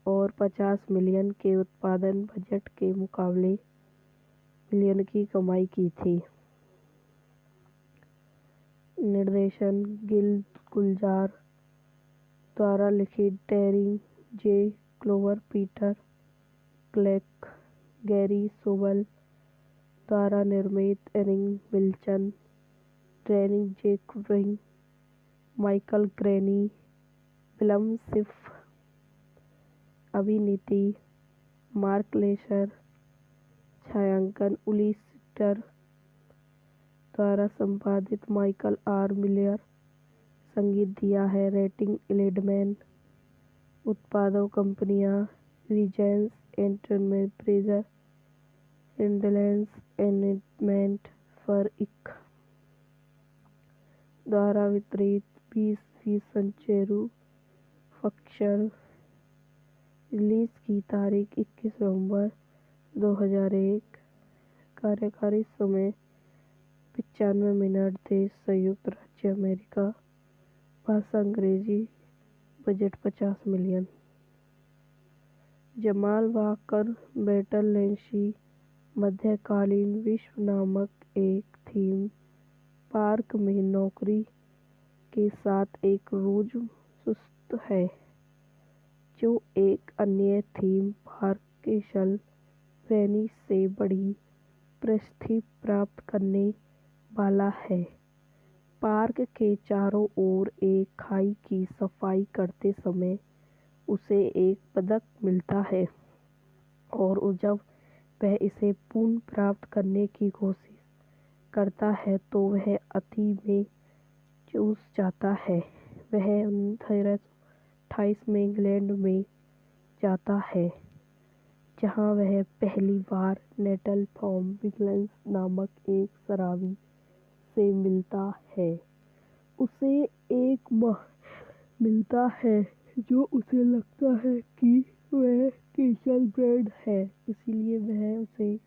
और 50 मिलियन के उत्पादन बजट के मुकाबले मिलियन की कमाई की थी। निर्देशन गिल गुलजार द्वारा लिखित, Darren J Clover, Peter Clack, Gary Sobel द्वारा निर्मित, एरिक विल्सन, डैनी जेकुइन, माइकल ग्रेनी, विल्यम शिफ। अभिनीति मार्क लेसर, छायांकन उली स्टर द्वारा संपादित, माइकल आर मिलर। संगीत दिया है रेटिंग 11। उत्पादक कंपनियां रीजेंस एंटरटेनमेंट, ब्रेजर, इंडलेंस एंटरटेनमेंट, फर इंक द्वारा वितरित, 20 सेंचुरी फॉक्स। रिलीज की तारीख 21 नवंबर 2001। कार्यकारी समय 95 मिनट। देश संयुक्त राज्य अमेरिका। भाषा अंग्रेजी। Budget 50 million. जमाल वाकर बेटरलेंसी मध्यकालीन विश्व नामक एक थीम पार्क में नौकरी के साथ एक रोजमर्रा है, जो एक अन्य थीम पार्क कैसल वेनिस से बड़ी प्रसिद्धि प्राप्त करने वाला है। पार्क के चारों ओर एक खाई की सफाई करते समय उसे एक पदक मिलता है और जब वह इसे पुनः प्राप्त करने की कोशिश करता है तो वह अति में चूक जाता है। वह 1928 में इंग्लैंड में जाता है, जहां वह पहली बार नेटल थॉम विल्किंस नामक एक शराबी से मिलता है। उसे एक महल मिलता है जो उसे लगता है कि वह कैसल ब्रांड है, इसलिए वह उसे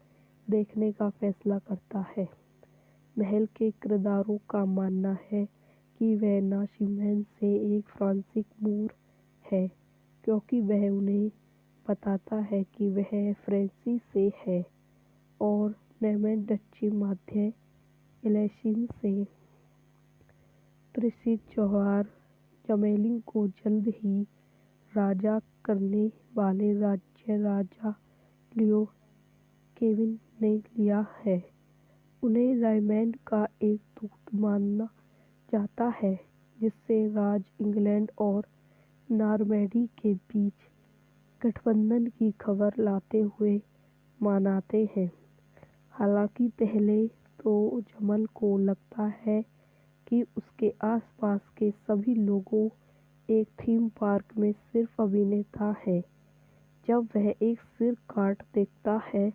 देखने का फैसला करता है। महल के किरदारों का मानना है कि वह नाज़ियों से एक फ्रांसीसी मूर है, क्योंकि वह उन्हें बताता है कि वह फ्रांस से है और नेमेन डच्ची मध्य एल्सेशियन से। त्रिसित जौहर जमेलिन को जल्द ही राजा करने वाले राज्य राजा लियो केविन ने लिया है। उन्हें रायमंड का एक दूत माना जाता है, जिससे राज इंग्लैंड और नॉर्मैंडी के बीच गठबंधन की खबर लाते हुए मनाते हैं। हालांकि पहले तो जमल को लगता है कि उसके आसपास के सभी लोगों एक थीम पार्क में सिर्फ अभिनेता हैं। जब वह एक सिर कार्ड देखता है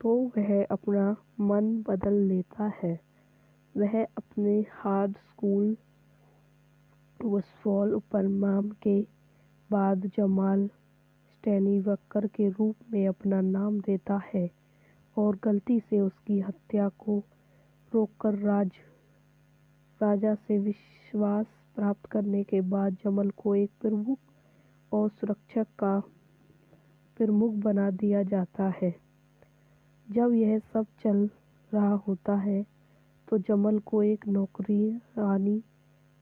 तो वह अपना मन बदल लेता है। वह अपने हाई स्कूल वुड्सफॉल उपनाम के बाद जमाल स्टैनीवकर के रूप में अपना नाम देता है और गलती से उसकी हत्या को रोककर राजा से विश्वास प्राप्त करने के बाद जमल को एक प्रमुख और सुरक्षा का प्रमुख बना दिया जाता है। जब यह सब चल रहा होता है तो जमल को एक नौकरानी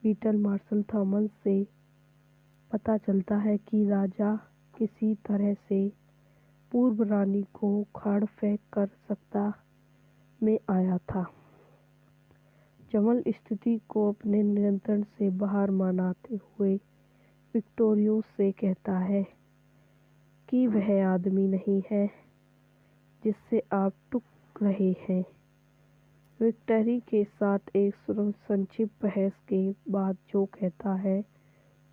बीटल मार्शल थॉमस से पता चलता है कि राजा किसी तरह से पूर्व रानी को उखाड़ फेंक कर सत्ता में आया था। जमल स्थिति को अपने नियंत्रण से बाहर मनाते हुए विक्टोरियो से कहता है कि वह आदमी नहीं है जिससे आप टूक रहे हैं। विक्टरी के साथ एक संक्षिप्त बहस के बाद जो कहता है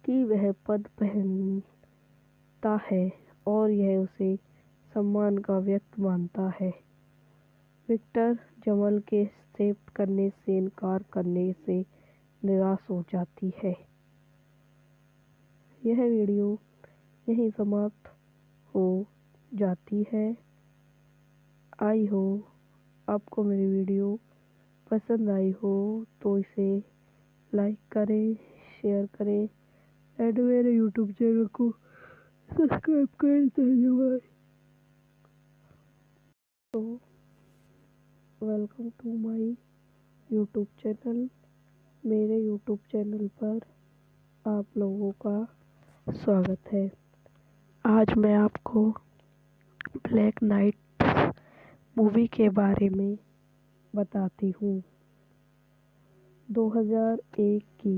कि वह पद पहनता है और यह उसे सम्मान का व्यक्त मानता है। विक्टर जमल के एक्सेप्ट करने से इनकार करने से निराश हो जाती है। यह वीडियो यहीं समाप्त हो जाती है। आई हो आपको मेरी वीडियो पसंद आई हो तो इसे लाइक करें, शेयर करें एंड मेरे यूट्यूब चैनल को सब्सक्राइब करें। धन्यवाद। तो welcome to my YouTube channel. मेरे यूट्यूब चैनल पर आप लोगों का स्वागत है। आज मैं आपको ब्लैक नाइट मूवी के बारे में बताती हूँ। 2001 की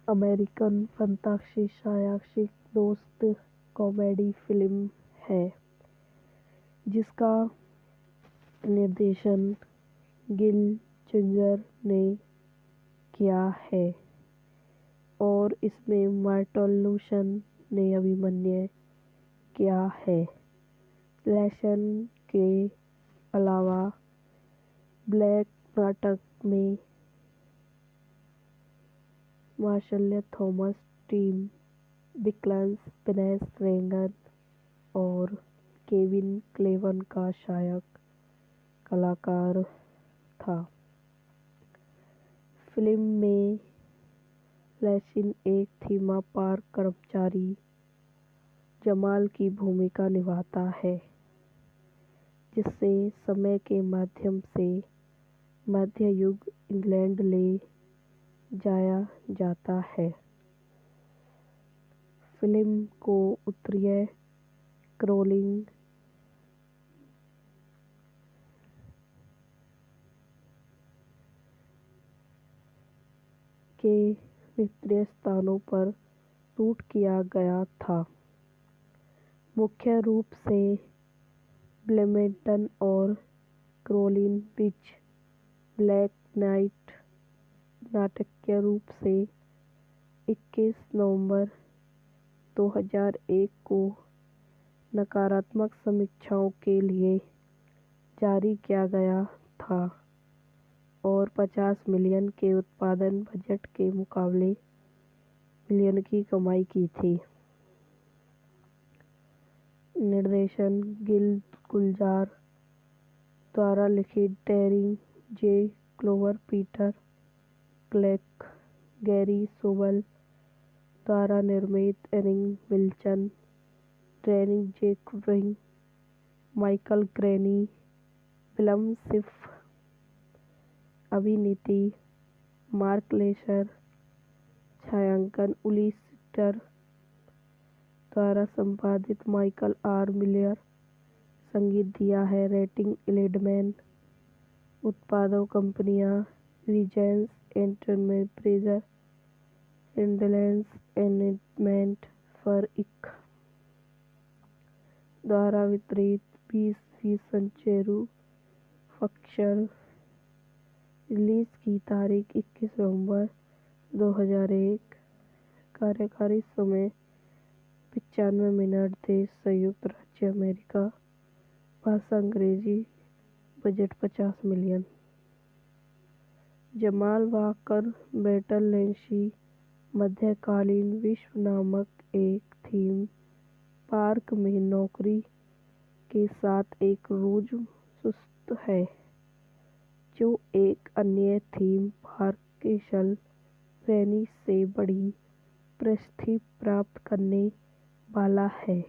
अमेरिकन फंतासी सायासिक दोस्त कॉमेडी फिल्म है जिसका निर्देशन गिल जिंजर ने किया है और इसमें मार्टोलूशन ने अभिनय किया है। लेसन के अलावा ब्लैक नाटक में मार्शल थॉमस, टिम बिकल्स, वेनेस रेगन और केविन क्लेवन का सहायक कलाकार था। फिल्म में लेसिन एक थीमा पार्क कर्मचारी जमाल की भूमिका निभाता है जिससे समय के माध्यम से मध्य युग इंग्लैंड ले जाया जाता है। फिल्म को उत्तरीय कैरोलिना के विभिन्न स्थानों पर शूट किया गया था, मुख्य रूप से ब्लेमिंगटन और कैरोलिना बीच। ब्लैक नाइट नाटकीय रूप से 21 नवंबर 2001 को नकारात्मक समीक्षाओं के लिए जारी किया गया था और 50 मिलियन के उत्पादन बजट के मुकाबले मिलियन की कमाई की थी। निर्देशन गिल गुलजार द्वारा लिखित Terry J Clover, Peter Clark, Gary Sobel द्वारा निर्मित, एरिक विल्सन, डैनी जेकुइन, माइकल ग्रेनी, विल्यम शिफ। अभिनीति मार्क लेसर, छायांकन उली सिस्टर द्वारा संपादित माइकल आर मिलर। संगीत दिया है रेटिंग 11। उत्पादक कंपनियां Regent's entertainment, Fraser industries entertainment, फर इंक द्वारा वितरित 20 सेंचुरी फॉक्स। रिलीज की तारीख 21 नवंबर 2001। कार्यकारी समय 95 मिनट। देश संयुक्त राज्य अमेरिका। भाषा अंग्रेजी। Budget 50 million. जमाल वाकर बैटल लेंसी मध्यकालीन विश्व नामक एक थीम पार्क में नौकरी के साथ एक रोजमर्रा है जो एक अन्य थीम पार्क कैसल वेनिस से बड़ी प्रसिद्धि प्राप्त करने वाला है।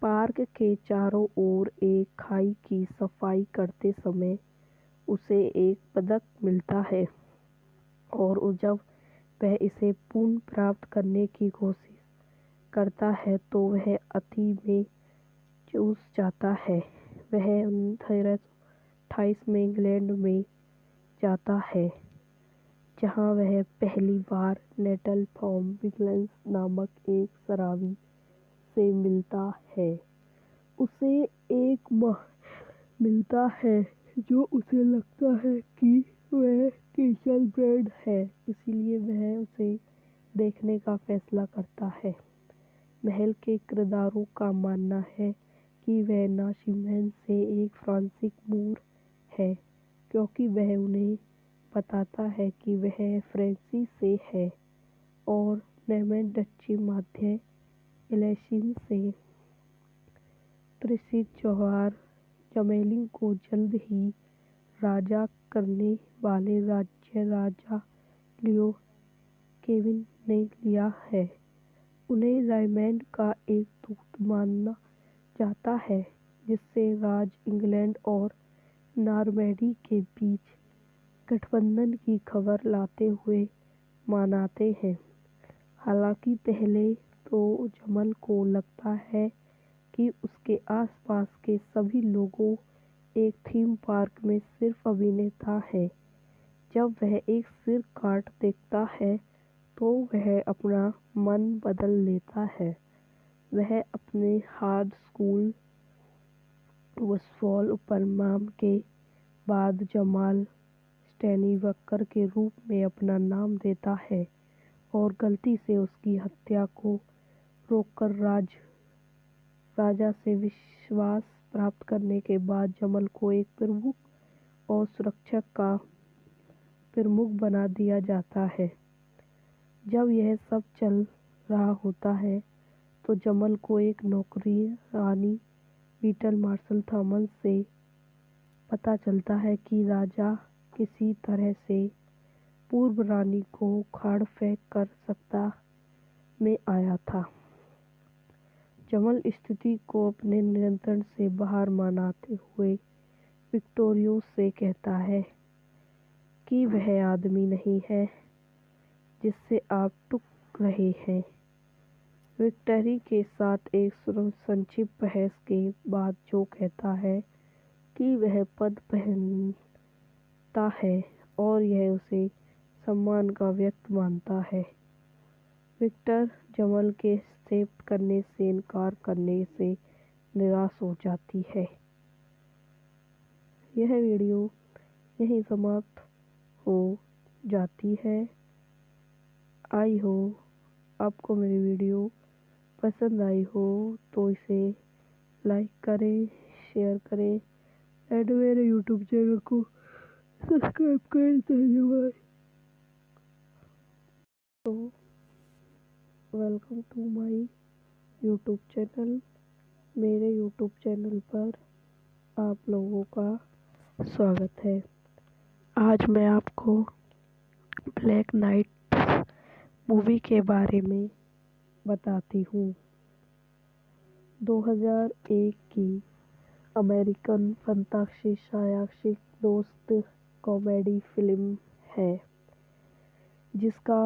पार्क के चारों ओर एक खाई की सफाई करते समय उसे एक पदक मिलता है और जब वह इसे पुनः प्राप्त करने की कोशिश करता है तो वह अति में चूक जाता है। वह 1928 में इंग्लैंड में जाता है जहां वह पहली बार नेटल थॉम विगलैंस नामक एक शराबी से मिलता है। उसे एक माह मिलता है जो उसे लगता है कि वह केशल ब्रेड है, इसलिए वह उसे देखने का फैसला करता है। महल के किरदारों का मानना है कि वह नाशिमहन से एक फ्रांसीसी मूर है, क्योंकि वह उन्हें बताता है कि वह फ्रेंसी से है, और नेमैन डच्ची मध्य एलेसिन से। प्रसिद्ध जौहर जमेलिन को जल्द ही राजा करने वाले राज्य राजा लियो केविन ने लिया है। उन्हें रायमंड का एक दूत माना जाता है, जिससे राज इंग्लैंड और नॉर्मैंडी के बीच गठबंधन की खबर लाते हुए मनाते हैं। हालांकि पहले तो जमल को लगता है कि उसके आसपास के सभी लोगों एक थीम पार्क में सिर्फ अभिनेता हैं। जब वह एक सिर काट देखता है तो वह अपना मन बदल लेता है। वह अपने हार्ड स्कूल वसफॉल उपनाम के बाद जमाल स्टैनीवकर के रूप में अपना नाम देता है, और गलती से उसकी हत्या को रोककर राजा से विश्वास प्राप्त करने के बाद जमल को एक प्रमुख और सुरक्षक का प्रमुख बना दिया जाता है। जब यह सब चल रहा होता है तो जमल को एक नौकरानी बीटल मार्शल थॉमस से पता चलता है कि राजा किसी तरह से पूर्व रानी को उखाड़ फेंक कर सत्ता में आया था। जमल स्थिति को अपने नियंत्रण से बाहर मनाते हुए विक्टोरिया से कहता है कि वह आदमी नहीं है जिससे आप टूक रहे हैं। विक्टरी के साथ एक संक्षिप्त बहस के बाद जो कहता है कि वह पद पहनता है और यह उसे सम्मान का व्यक्त मानता है। विक्टर जमल के एक्सेप्ट करने से इनकार करने से निराश हो जाती है। यह वीडियो यहीं समाप्त हो जाती है। आई हो आपको मेरी वीडियो पसंद आई हो तो इसे लाइक करें, शेयर करें एंड मेरे यूट्यूब चैनल को सब्सक्राइब करें। धन्यवाद। तो welcome to my YouTube channel. मेरे यूट्यूब चैनल पर आप लोगों का स्वागत है। आज मैं आपको ब्लैक नाइट मूवी के बारे में बताती हूँ। 2001 की अमेरिकन फंतासी सायासिक दोस्त कॉमेडी फिल्म है, जिसका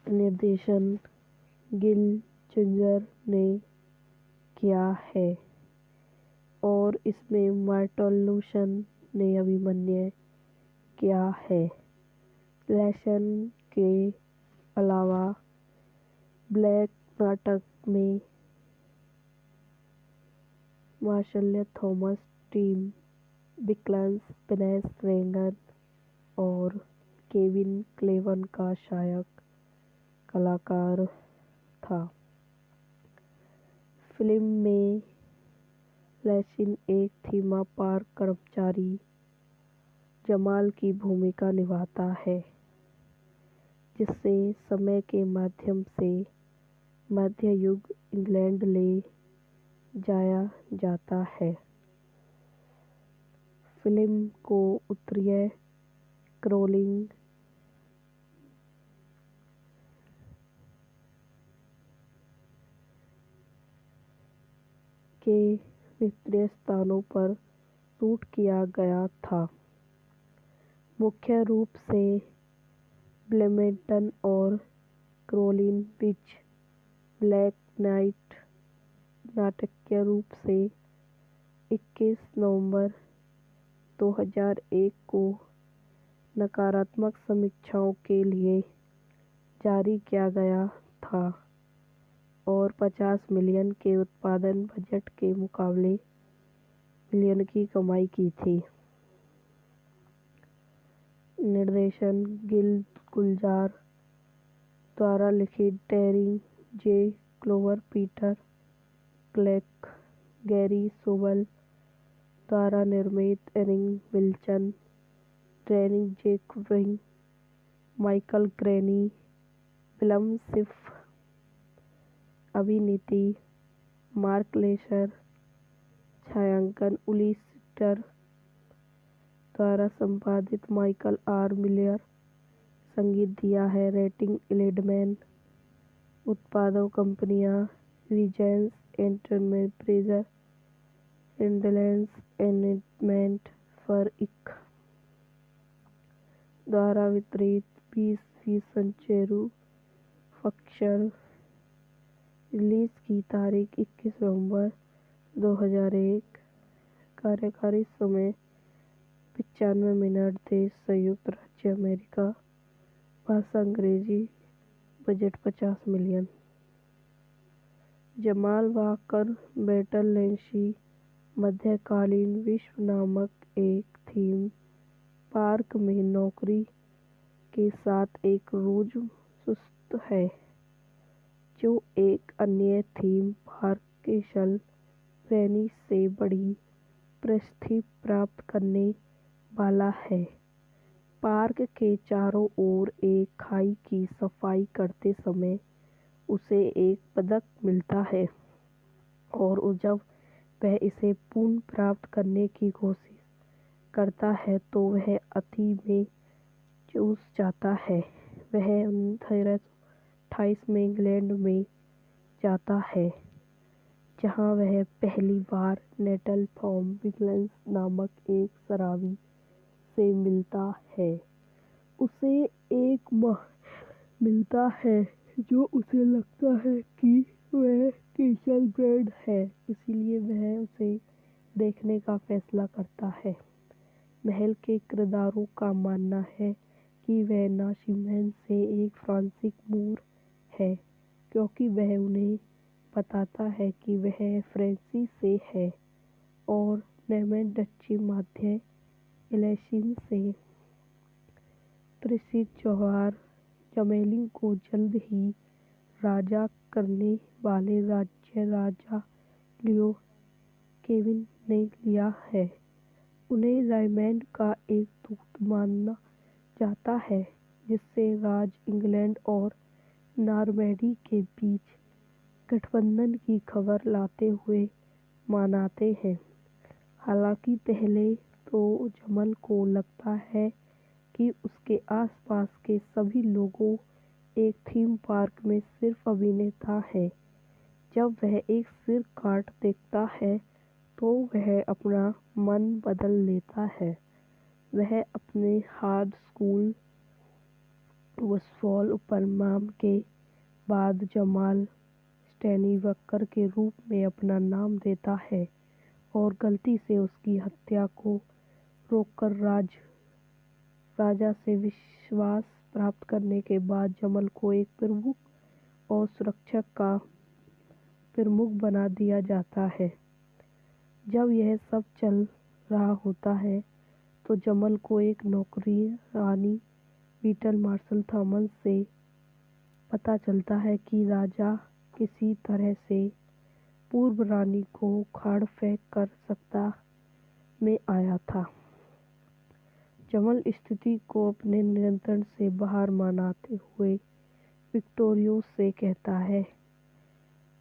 निर्देशन गिल जिंजर ने किया है और इसमें मार्टन लूसन ने अभिनय किया है। लेसन के अलावा ब्लैक नाटक में मार्शल थॉमस, टिम विगलैंस, वेनेस रेगन और केविन क्लेवन का सहायक कलाकार था। फिल्म में लेसिन एक थीम पार्क कर्मचारी जमाल की भूमिका निभाता है, जिससे समय के माध्यम से मध्य युग इंग्लैंड ले जाया जाता है। फिल्म को उत्तरीय कैरोलिना के विभिन्न स्थानों पर शूट किया गया था, मुख्य रूप से ब्लेमिंगटन और कैरोलिना बीच। ब्लैक नाइट नाटकीय रूप से 21 नवंबर 2001 को नकारात्मक समीक्षाओं के लिए जारी किया गया था और 50 मिलियन के उत्पादन बजट के मुकाबले मिलियन की कमाई की थी। निर्देशन गिल गुलजार द्वारा लिखित, Darren J Clover, Peter Clack, Gary Sobel द्वारा निर्मित, एरिक विल्सन, डेनिस जेकुइन, माइकल ग्रेनी, विल्यम सिफ। अभिनीति मार्क लेसर। छायांकन उली सिस्टर द्वारा संपादित, माइकल आर मिलर। संगीत दिया है रेटिंग 11। उत्पादक कंपनियां रीजेंस एंटरटेनमेंट, ब्रेजर, इंडलेंस एंटरटेनमेंट, फर इंक। द्वारा वितरित 20 सेंचुरी फॉक्स। रिलीज की तारीख 21 नवंबर 2001। कार्यकारी समय 95 मिनट। देश संयुक्त राज्य अमेरिका। भाषा अंग्रेजी। Budget 50 million. जमाल वाकर बैटल लेंसी मध्यकालीन विश्व नामक एक थीम पार्क में नौकरी के साथ एक रोजसुस्त है, जो एक अन्य थीम पार्क केसल ब्रेनी से बड़ी प्रसिद्धि प्राप्त करने वाला है। पार्क के चारों ओर एक खाई की सफाई करते समय उसे एक पदक मिलता है और जब वह इसे पुनः प्राप्त करने की कोशिश करता है तो वह अति में चूक जाता है। वह 1928 में इंग्लैंड में जाता है, जहां वह पहली बार नेटल थॉम विल्स नामक एक शराबी से मिलता है। उसे एक महल मिलता है जो उसे लगता है कि वह केसल ब्रेड है, इसलिए वह उसे देखने का फैसला करता है। महल के किरदारों का मानना है कि वह नासिमेंट से एक फ्रांसीसी मूर है, क्योंकि वह उन्हें बताता है कि वह फ्रांस से है और नेमेंट डच्ची मध्य एलेसिन से। त्रिसित जौहर जमेलिन को जल्द ही राजा करने वाले राज्य राजा लियो केविन ने लिया है। उन्हें रायमंड का एक दूत माना जाता है, जिससे राज इंग्लैंड और नॉर्मैंडी के बीच गठबंधन की खबर लाते हुए मनाते हैं। हालांकि पहले तो जमल को लगता है कि उसके आसपास के सभी लोगों एक थीम पार्क में सिर्फ अभिनेता है। जब वह एक सिर काट देखता है तो वह अपना मन बदल लेता है। वह अपने हाई स्कूल वुड्सफॉल उपनाम के बाद जमाल स्टैनीवकर के रूप में अपना नाम देता है और गलती से उसकी हत्या को रोककर राजा से विश्वास प्राप्त करने के बाद जमल को एक प्रमुख और सुरक्षा का प्रमुख बना दिया जाता है। जब यह सब चल रहा होता है तो जमल को एक नौकरानी बीटल मार्शल थॉमस से पता चलता है कि राजा किसी तरह से पूर्व रानी को उखाड़ फेंक कर सत्ता में आया था। जमल स्थिति को अपने नियंत्रण से बाहर मानते हुए विक्टोरिया से कहता है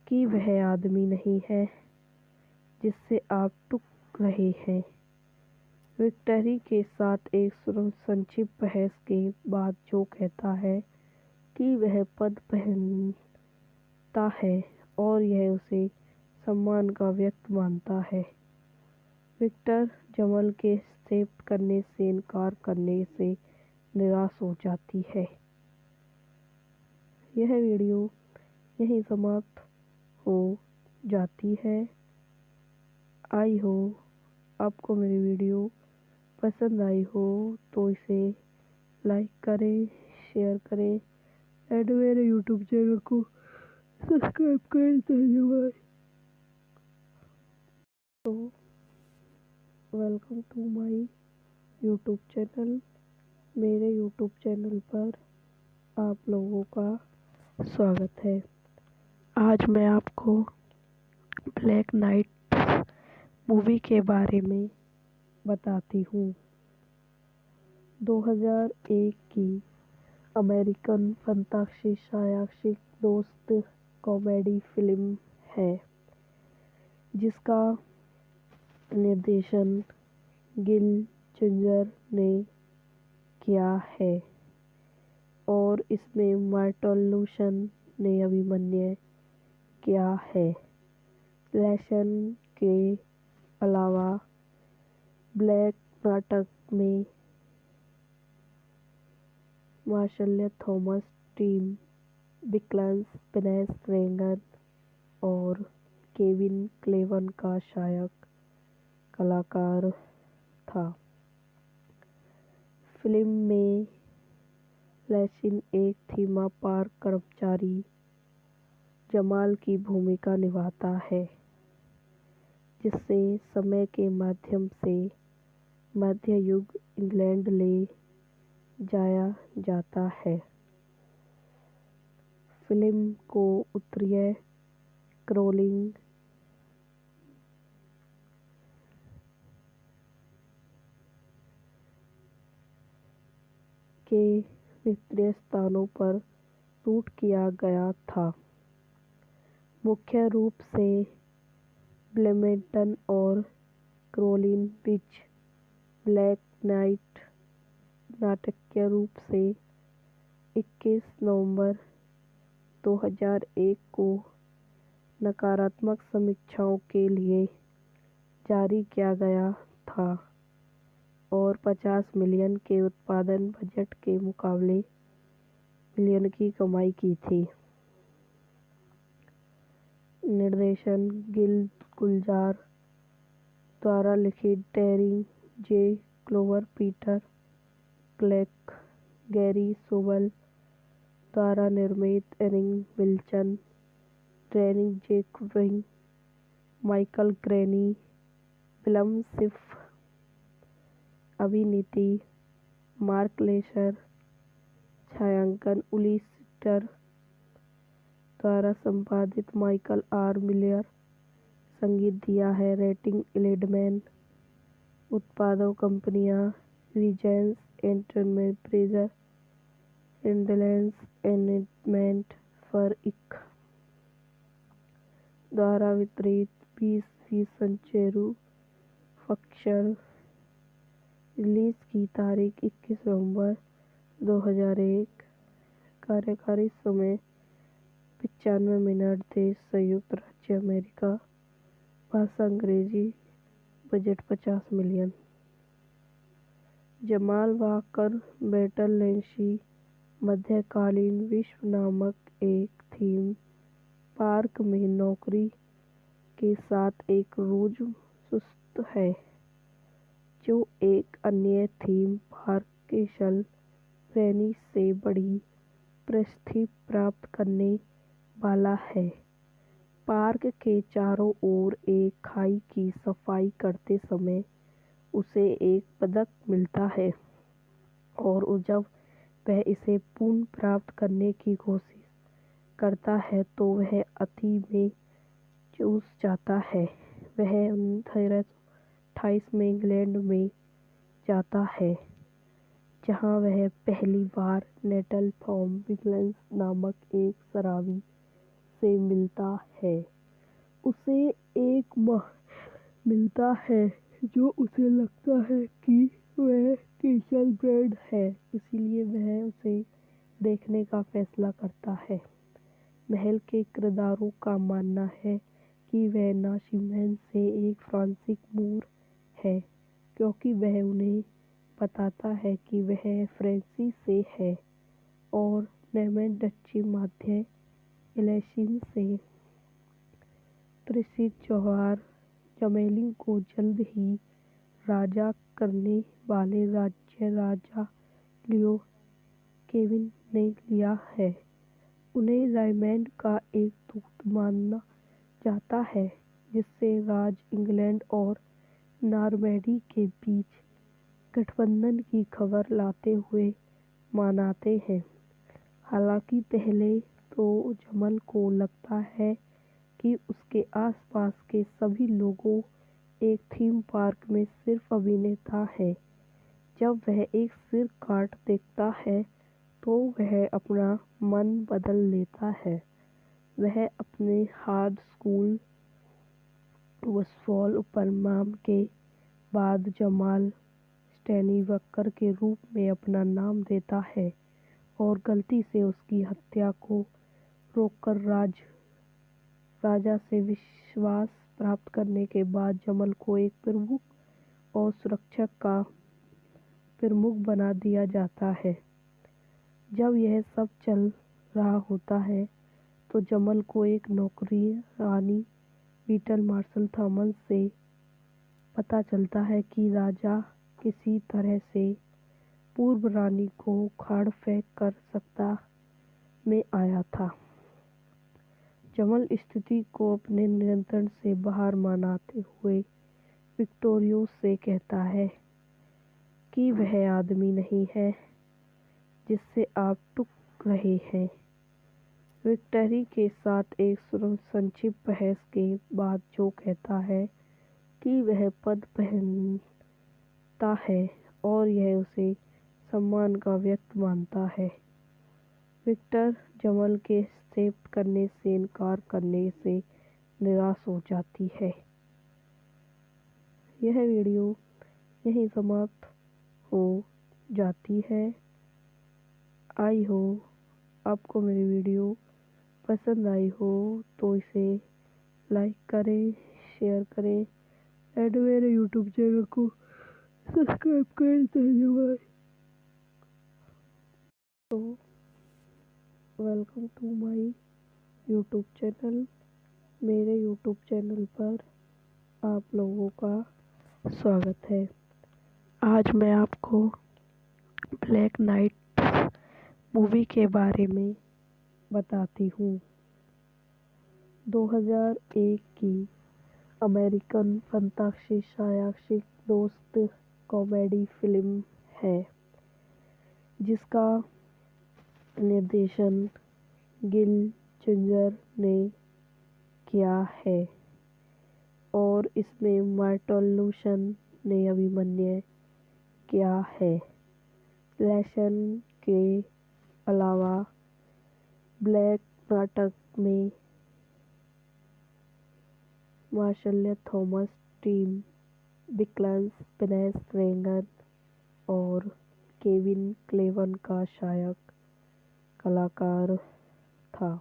कि वह आदमी नहीं है जिससे आप टूट रहे हैं। विक्टोरिया के साथ एक संक्षिप्त बहस के बाद जो कहता है कि वह पद पहनता है और यह उसे सम्मान का व्यक्त मानता है। विक्टर जमल के एक्सेप्ट करने से इनकार करने से निराश हो जाती है। यह वीडियो यहीं समाप्त हो जाती है। आई हो आपको मेरी वीडियो पसंद आई हो तो इसे लाइक करें, शेयर करें एंड मेरे यूट्यूब चैनल को सब्सक्राइब करें। धन्यवाद। तो welcome to my YouTube channel. मेरे यूट्यूब चैनल पर आप लोगों का स्वागत है। आज मैं आपको ब्लैक नाइट मूवी के बारे में बताती हूँ। 2001 की अमेरिकन फंतासी सायासिक दोस्त कॉमेडी फिल्म है जिसका निर्देशन गिल जिंजर ने किया है और इसमें मार्टिन लूसन ने अभिनय किया है। लेसन के अलावा ब्लैक नाटक में मार्शल थॉमस, टिम निकल्स, वेनेस रेगन और केविन क्लेवन का सहायक कलाकार था। फिल्म में लेसन एक थीम पार्क कर्मचारी जमाल की भूमिका निभाता है जिससे समय के माध्यम से मध्य युग इंग्लैंड ले जाया जाता है। फिल्म को उत्तरीय कैरोलिना के विभिन्न स्थानों पर शूट किया गया था, मुख्य रूप से ब्लेमिंगटन और कैरोलिना बीच। ब्लैक नाइट नाटकीय रूप से 21 नवंबर 2001 को नकारात्मक समीक्षाओं के लिए जारी किया गया था और 50 मिलियन के उत्पादन बजट के मुकाबले मिलियन की कमाई की थी। निर्देशन गिल गुलजार द्वारा लिखित Terry J Clover, Peter Clark, Gary Sobel द्वारा निर्मित, एरिक विल्सन, डैनी जैकविन, माइकल ग्रेनी, विल्यम शिफ। अभिनीति मार्क लेसर, छायांकन उली स्टर द्वारा संपादित माइकल आर मिलर। संगीत दिया है रेटिंग 11। उत्पादक कंपनियां रिजेंस एंटरटेनमेंट, फ्रेजर इंडस्ट्रीज एंटरटेनमेंट, फर इंक द्वारा वितरित 20 सेंचुरी फॉक्स। रिलीज की तारीख 21 नवंबर 2001। कार्यकारी समय 95 मिनट। देश संयुक्त राज्य अमेरिका। भाषा अंग्रेजी। Budget 50 million. जमाल वाकर बैटल लेंसी मध्यकालीन विश्व नामक एक थीम पार्क में नौकरी के साथ एक रोजमर्रा है जो एक अन्य थीम पार्क कैसल ब्रेनी से बड़ी प्रसिद्धि प्राप्त करने वाला है। पार्क के चारों ओर एक खाई की सफाई करते समय उसे एक पदक मिलता है और जब वह इसे पुनः प्राप्त करने की कोशिश करता है तो वह अति में चूक जाता है। वह 1928 में इंग्लैंड में जाता है जहां वह पहली बार नेटल थॉम विल्सन नामक एक शराबी से मिलता है। उसे एक माह मिलता है जो उसे लगता है कि वह कैसल ब्रेड है, इसलिए वह उसे देखने का फैसला करता है। महल के किरदारों का मानना है कि वह नासिमेन से एक फ्रांसीसी मूर है क्योंकि वह उन्हें बताता है कि वह फ्रांस से है और नेमेन डच्ची मध्य एलेसिन से। प्रसिद्ध जौहर जमेलिन को जल्द ही राजा करने वाले राज्य राजा लियो केविन ने लिया है। उन्हें रायमंड का एक दूत माना जाता है, जिससे राज इंग्लैंड और नॉर्मैंडी के बीच गठबंधन की खबर लाते हुए मनाते हैं। हालांकि पहले तो जमल को लगता है कि उसके आसपास के सभी लोगों एक थीम पार्क में सिर्फ अभिनेता है। जब वह एक सिर काट देखता है तो वह अपना मन बदल लेता है। वह अपने हार्ड स्कूल वसफॉल उपनाम के बाद जमाल स्टैनीवकर के रूप में अपना नाम देता है और गलती से उसकी हत्या को रोककर राजा से विश्वास प्राप्त करने के बाद जमल को एक प्रमुख और सुरक्षा का प्रमुख बना दिया जाता है। जब यह सब चल रहा होता है तो जमल को एक नौकरी रानी बीटल मार्शल थॉमस से पता चलता है कि राजा किसी तरह से पूर्व रानी को उखाड़ फेंक कर सत्ता में आया था। जमल स्थिति को अपने नियंत्रण से बाहर मानते हुए विक्टोरिया से कहता है कि वह आदमी नहीं है जिससे आप टूक रहे हैं। विक्टरी के साथ एक संक्षिप्त बहस के बाद जो कहता है कि वह पद पहनता है और यह उसे सम्मान का व्यक्त मानता है। विक्टर जमल के एक्सेप्ट करने से इनकार करने से निराश हो जाती है। यह वीडियो यहीं समाप्त हो जाती है। आई हो आपको मेरी वीडियो पसंद आई हो तो इसे लाइक करें, शेयर करें एंड मेरे यूट्यूब चैनल को सब्सक्राइब करें। धन्यवाद। तो welcome to my YouTube channel. मेरे यूट्यूब चैनल पर आप लोगों का स्वागत है। आज मैं आपको ब्लैक नाइट मूवी के बारे में बताती हूँ। 2001 की अमेरिकन फंतासी सायासिक दोस्त कॉमेडी फिल्म है, जिसका निर्देशन गिल जिंजर ने किया है और इसमें मार्टिन लूसन ने अभिनय किया है। लैसन के अलावा ब्लैक नाटक में मार्शल थॉमस, टिम बिकल्स, पिनेस रेगन और केविन क्लेवन का सहायक कलाकार था।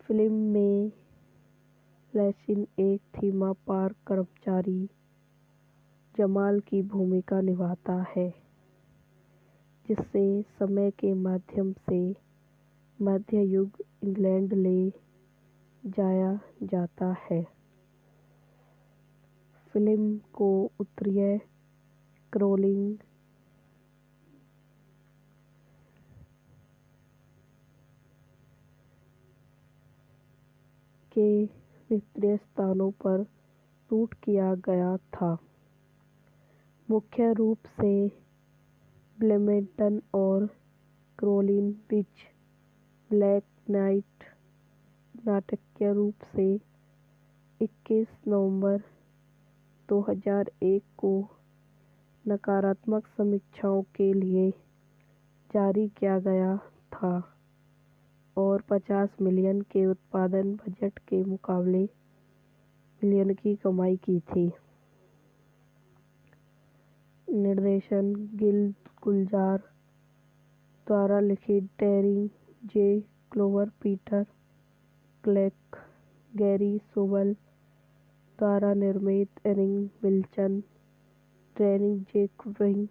फिल्म में लैसन एक थीम पार्क कर्मचारी जमाल की भूमिका निभाता है, जिसे समय के माध्यम से मध्य युग इंग्लैंड ले जाया जाता है। फिल्म को उत्तरीय कैरोलिना के विभिन्न स्थानों पर शूट किया गया था, मुख्य रूप से ब्लेमिंगटन और कैरोलिना बीच। ब्लैक नाइट नाटकीय रूप से 21 नवंबर 2001 को नकारात्मक समीक्षाओं के लिए जारी किया गया था और 50 मिलियन के उत्पादन बजट के मुकाबले मिलियन की कमाई की थी। निर्देशन गिल गुलजार द्वारा लिखित, Terry J Clover, Peter Clark, Gary Sobel द्वारा निर्मित, एरिक विल्सन, डैनी जैकब्रिंग,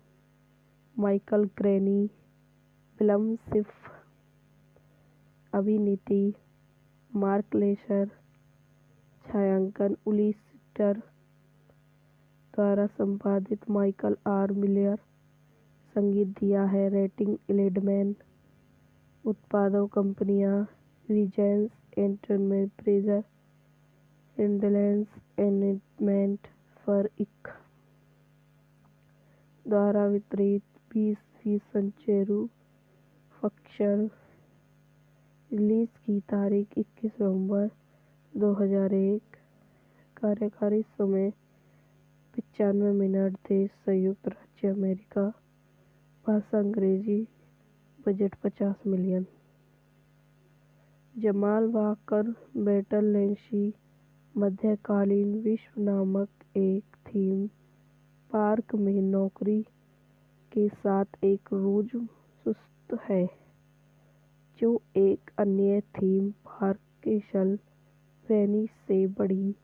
माइकल ग्रेनी। फिल्म सिर्फ अभिनीति मार्क लेसर, छायांकन उली स्टर द्वारा संपादित माइकल आर मिलर, संगीत दिया है। रेटिंग 11। उत्पादक कंपनियां रिलायंस एंटरप्राइजेज, रिलायंस एंटरटेनमेंट, फर-इंक द्वारा वितरित। 20वीं सेंचुरी फॉक्स। रिलीज की तारीख 21 नवंबर 2001। कार्यकारी समय 95 मिनट। देश संयुक्त राज्य अमेरिका। भाषा अंग्रेजी। Budget 50 million. जमाल वाकर बैटल लेंसी मध्यकालीन विश्व नामक एक थीम पार्क में नौकरी के साथ एक रोजमर्रा है, जो एक अन्य थीम पार्क कैसल वेनिस से बड़ी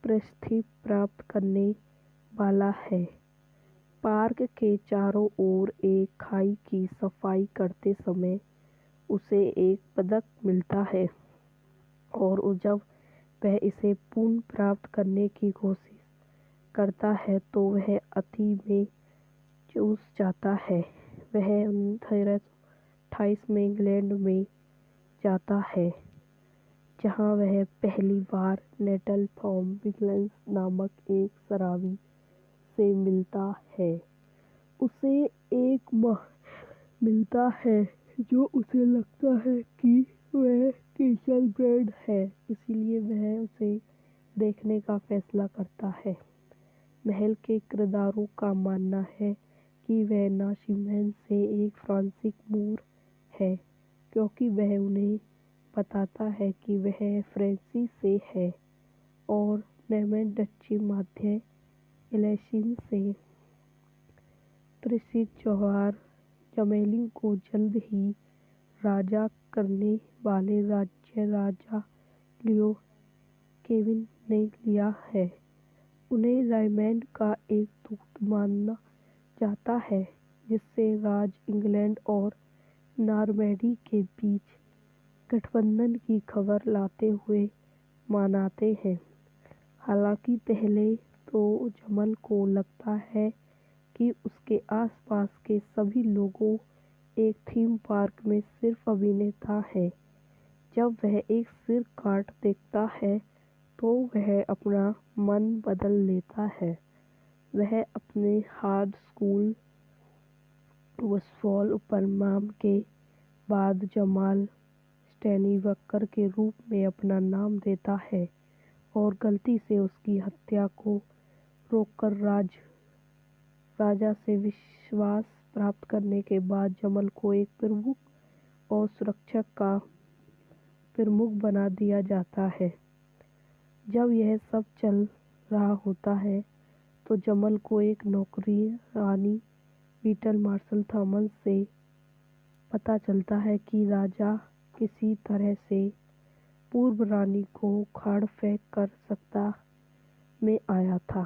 प्रसिद्धि प्राप्त करने वाला है। पार्क के चारों ओर एक खाई की सफाई करते समय उसे एक पदक मिलता है और जब वह इसे पुनः प्राप्त करने की कोशिश करता है तो वह अति में चूक जाता है। वह 1928 में इंग्लैंड में जाता है, जहां वह पहली बार नेटल थॉम विल्किंस नामक एक शराबी से मिलता है। उसे एक महल मिलता है जो उसे लगता है कि वह कैसल ब्रांड है, इसलिए वह उसे देखने का फैसला करता है। महल के किरदारों का मानना है कि वह नासिमेंट से एक फ्रांसीसी मूर है, क्योंकि वह उन्हें बताता है कि वह फ्रांस से है और नेमेंट डच्ची मध्य एल्सेशियन से। प्रसिद्ध जौहर जमेलिन को जल्द ही राजा करने वाले राज्य राजा लियो केविन ने लिया है। उन्हें रेमंड का एक दूत माना जाता है, जिससे राज इंग्लैंड और नॉर्मैंडी के बीच गठबंधन की खबर लाते हुए मनाते हैं। हालांकि पहले तो जमल को लगता है कि उसके आसपास के सभी लोग एक थीम पार्क में सिर्फ अभिनेता हैं। जब वह एक सिर कार्ड देखता है तो वह अपना मन बदल लेता है। वह अपने हाई स्कूल वॉलीबॉल परिणाम के बाद जमाल स्टैनीवकर के रूप में अपना नाम देता है और गलती से उसकी हत्या को रोककर राजा से विश्वास प्राप्त करने के बाद जमल को एक प्रमुख और सुरक्षा का प्रमुख बना दिया जाता है। जब यह सब चल रहा होता है तो जमल को एक नौकरानी बीटल मार्शल थॉमस से पता चलता है कि राजा किसी तरह से पूर्व रानी को उखाड़ फेंक कर सत्ता में आया था।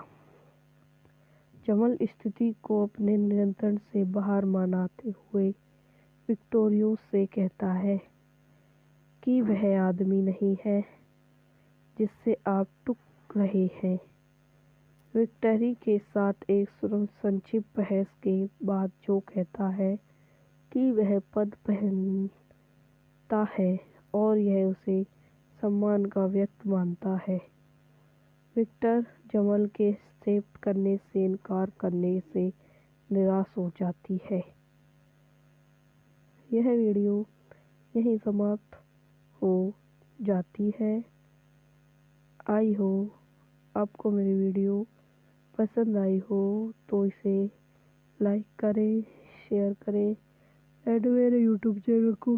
जमल स्थिति को अपने नियंत्रण से बाहर मानते हुए विक्टोरिया से कहता है कि वह आदमी नहीं है जिससे आप टूट रहे हैं। विक्टोरिया के साथ एक संक्षिप्त बहस के बाद जो कहता है कि वह पद पहनता है और यह उसे सम्मान का व्यक्त मानता है। विक्टर जमल के एक्सेप्ट करने से इनकार करने से निराश हो जाती है। यह वीडियो यहीं समाप्त हो जाती है। आई हो आपको मेरी वीडियो पसंद आई हो तो इसे लाइक करें, शेयर करें एंड मेरे यूट्यूब चैनल को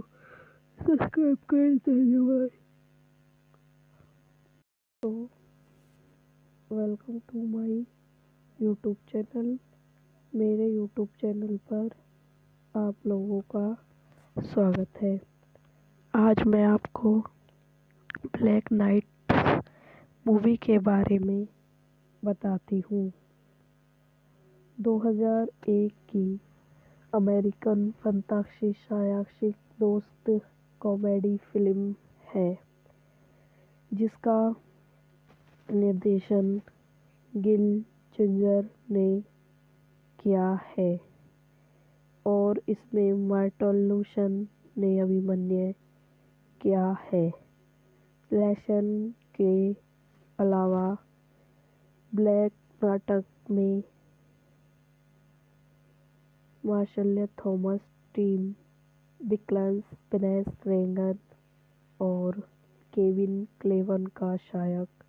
सब्सक्राइब करें। धन्यवाद। तो welcome to my YouTube channel. मेरे यूट्यूब चैनल पर आप लोगों का स्वागत है। आज मैं आपको ब्लैक नाइट मूवी के बारे में बताती हूँ। 2001 की अमेरिकन फंतासी सायासिक दोस्त कॉमेडी फिल्म है, जिसका निर्देशन गिल जिंजर ने किया है। और इसमें मार्टोलूशन ने अभिनय किया है। लेसन के अलावा ब्लैक नाटक में मार्शल थॉमस, टिम बिकल्स, वेनेस रेगन और केविन क्लेवन का सहायक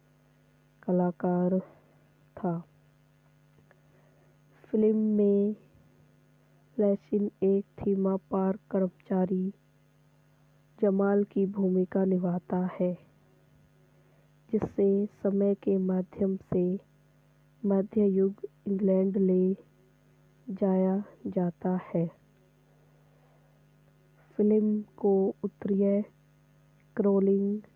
कलाकार था। फिल्म में लेसिन एक थीम पार्क कर्मचारी जमाल की भूमिका निभाता है, जिसे समय के माध्यम से मध्य युग इंग्लैंड ले जाया जाता है। फिल्म को उत्तरीय कैरोलिना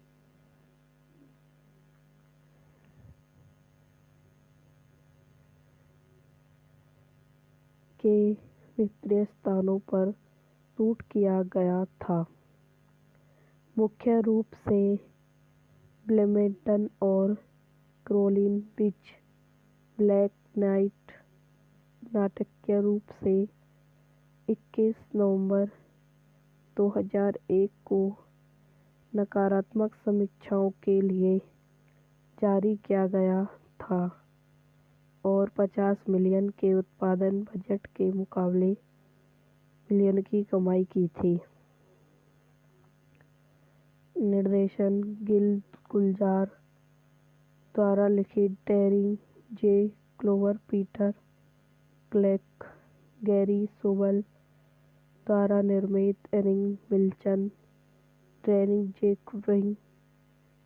के विभिन्न स्थानों पर शूट किया गया था, मुख्य रूप से ब्लेमिंगटन और कैरोलिना बीच। ब्लैक नाइट नाटकीय रूप से 21 नवंबर 2001 को नकारात्मक समीक्षाओं के लिए जारी किया गया था और 50 मिलियन के उत्पादन बजट के मुकाबले मिलियन की कमाई की थी। निर्देशन गिल गुलजार द्वारा लिखित, Terry J Clover, Peter Clark, Gary Sobel द्वारा निर्मित, एरिक विल्सन, डैनी जैकब्रिंग,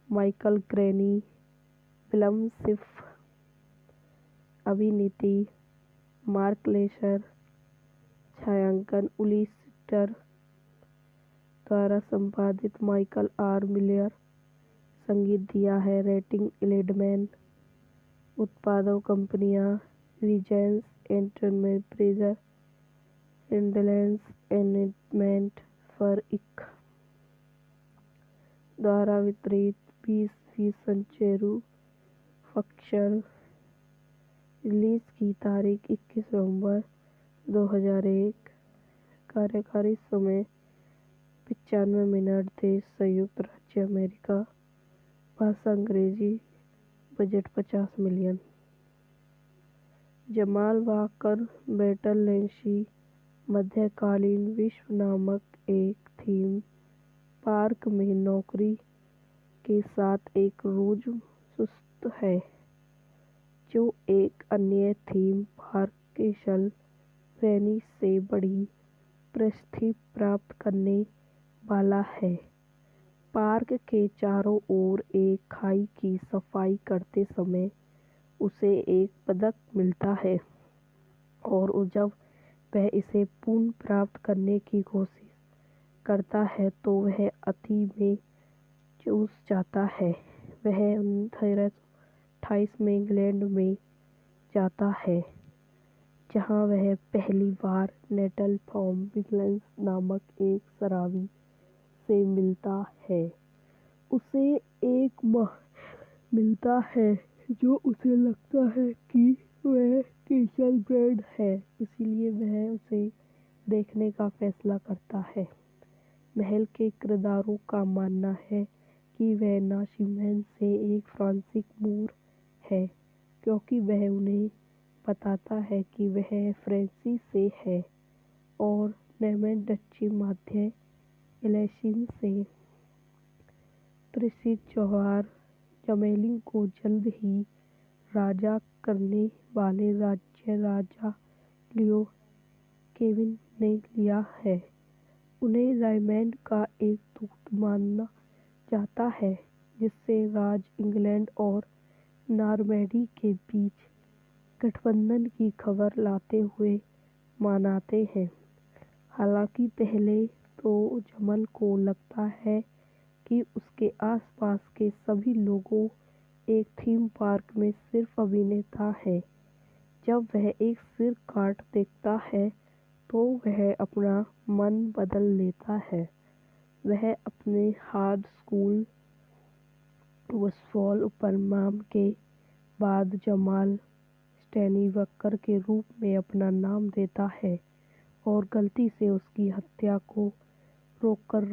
माइकल ग्रेनी, विल्यम शिफ। अभिनीति मार्क लेसर, छायांकन उली स्टर द्वारा संपादित माइकल आर मिलर। संगीत दिया है रेटिंग 11। उत्पादक कंपनियां रीजेंस एंटरटेनमेंट, ब्रेजर, इंडलेंस एंटरटेनमेंट, फर इंक द्वारा वितरित, 20 सेंचुरी फॉक्स। रिलीज की तारीख 21 नवंबर 2001। कार्यकारी समय 95 मिनट। देश संयुक्त राज्य अमेरिका। भाषा अंग्रेजी। Budget 50 million. जमाल वाकर बैटल लेंसी मध्यकालीन विश्व नामक एक थीम पार्क में नौकरी के साथ एक रोजमर्रा है, जो एक अन्य थीम पार्क कैसल वेनिस से बड़ी प्रसिद्धि प्राप्त करने वाला है। पार्क के चारों ओर एक खाई की सफाई करते समय उसे एक पदक मिलता है और जब वह इसे पुनः प्राप्त करने की कोशिश करता है तो वह अति में चूक जाता है। वह 1928 में इंग्लैंड में जाता है, जहां वह पहली बार नेटल थॉम बिकल्स नामक एक शराबी से मिलता है। उसे एक महल मिलता है, जो उसे लगता है कि वह कैसल ब्रेड है, इसलिए वह उसे देखने का फैसला करता है। महल के किरदारों का मानना है कि वह नाज़ियों से एक फ्रांसीसी मूर है, क्योंकि वह उन्हें बताता है कि वह फ्रांस से है और नॉर्मैंड डची मध्य एल्सेस से। प्रसिद्ध जौहर जमेलिन को जल्द ही राजा करने वाले राज्य राजा लियो केविन ने लिया है। उन्हें रायमंड का एक दूत माना जाता है, जिससे राज इंग्लैंड और नॉर्मैंडी के बीच गठबंधन की खबर लाते हुए मनाते हैं। हालांकि पहले तो जमल को लगता है कि उसके आसपास के सभी लोगों एक थीम पार्क में सिर्फ अभिनेता है। जब वह एक सिर काट देखता है तो वह अपना मन बदल लेता है। वह अपने हाई स्कूल वुड्सफॉल उपनाम के बाद जमाल स्टैनीवकर के रूप में अपना नाम देता है और गलती से उसकी हत्या को रोककर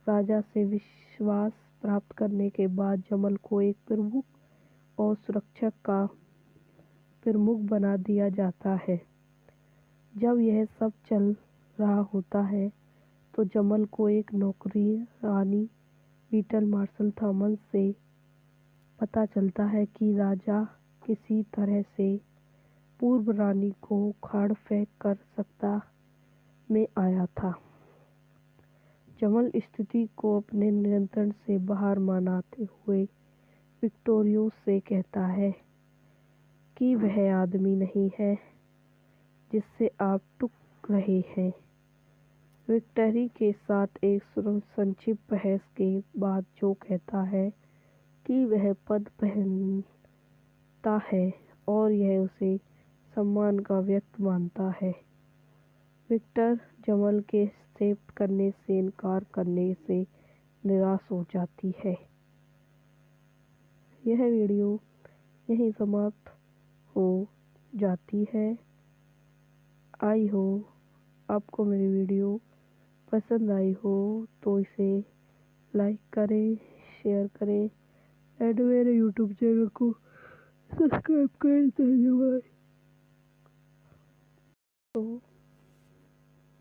राजा से विश्वास प्राप्त करने के बाद जमल को एक प्रमुख और सुरक्षक का प्रमुख बना दिया जाता है। जब यह सब चल रहा होता है तो जमल को एक नौकरानी बीटल मार्शल थॉमस से पता चलता है कि राजा किसी तरह से पूर्व रानी को उखाड़ फेंक कर सत्ता में आया था। जमल स्थिति को अपने नियंत्रण से बाहर मानते हुए विक्टोरियो से कहता है कि वह आदमी नहीं है जिससे आप टूक रहे हैं। विक्टरी के साथ एक संक्षिप्त बहस के बाद जो कहता है कि वह पद पहनता है और यह उसे सम्मान का व्यक्त मानता है। विक्टर जमल के एक्सेप्ट करने से इनकार करने से निराश हो जाती है। यह वीडियो यहीं समाप्त हो जाती है। आई हो आपको मेरी वीडियो पसंद आई हो तो इसे लाइक करें, शेयर करें एंड मेरे यूट्यूब चैनल को सब्सक्राइब करें। धन्यवाद। तो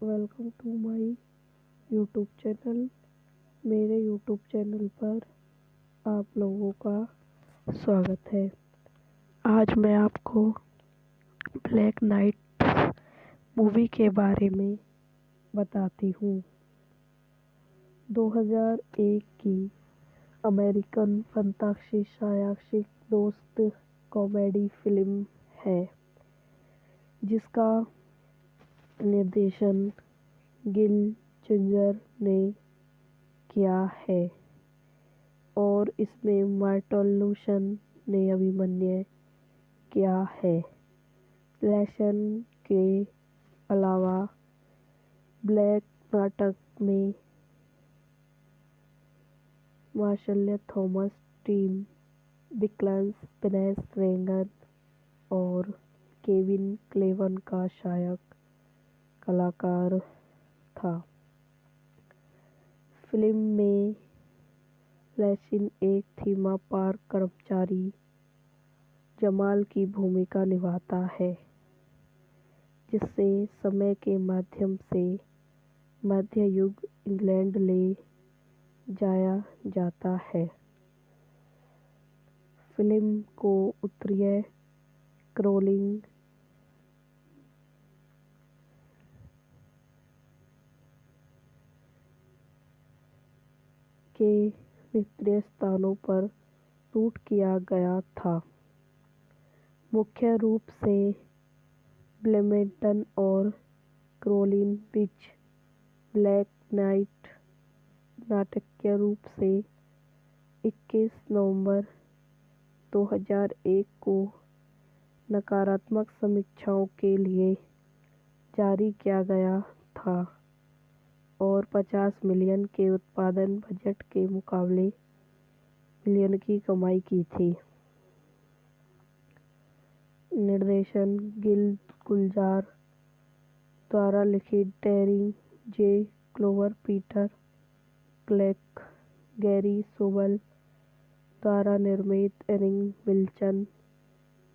welcome to my YouTube channel. मेरे यूट्यूब चैनल पर आप लोगों का स्वागत है। आज मैं आपको ब्लैक नाइट मूवी के बारे में बताती हूँ। 2001 की अमेरिकन फंतासी सायासिक दोस्त कॉमेडी फिल्म है जिसका निर्देशन गिल जिंजर ने किया है और इसमें मार्टिन लूसन ने अभिनय किया है। लैसन के अलावा ब्लैक नाटक में मार्शल थॉमस, टिम बिकल्स, वेनेस रेगन और केविन क्लेवन का सहायक कलाकार था। फिल्म में लैसन एक थीमा पार्क कर्मचारी जमाल की भूमिका निभाता है जिसे समय के माध्यम से मध्य युग इंग्लैंड ले जाया जाता है। फिल्म को उत्तरीय कैरोलिना के विभिन्न स्थानों पर शूट किया गया था, मुख्य रूप से ब्लेमिंगटन और कैरोलिना बीच। ब्लैक नाइट नाटकीय रूप से 21 नवंबर 2001 को नकारात्मक समीक्षाओं के लिए जारी किया गया था और 50 मिलियन के उत्पादन बजट के मुकाबले मिलियन की कमाई की थी। निर्देशन गिल गुलजार द्वारा लिखित Terry J Clover, Peter Clark, Gary Sobel द्वारा निर्मित, एरिक विल्सन,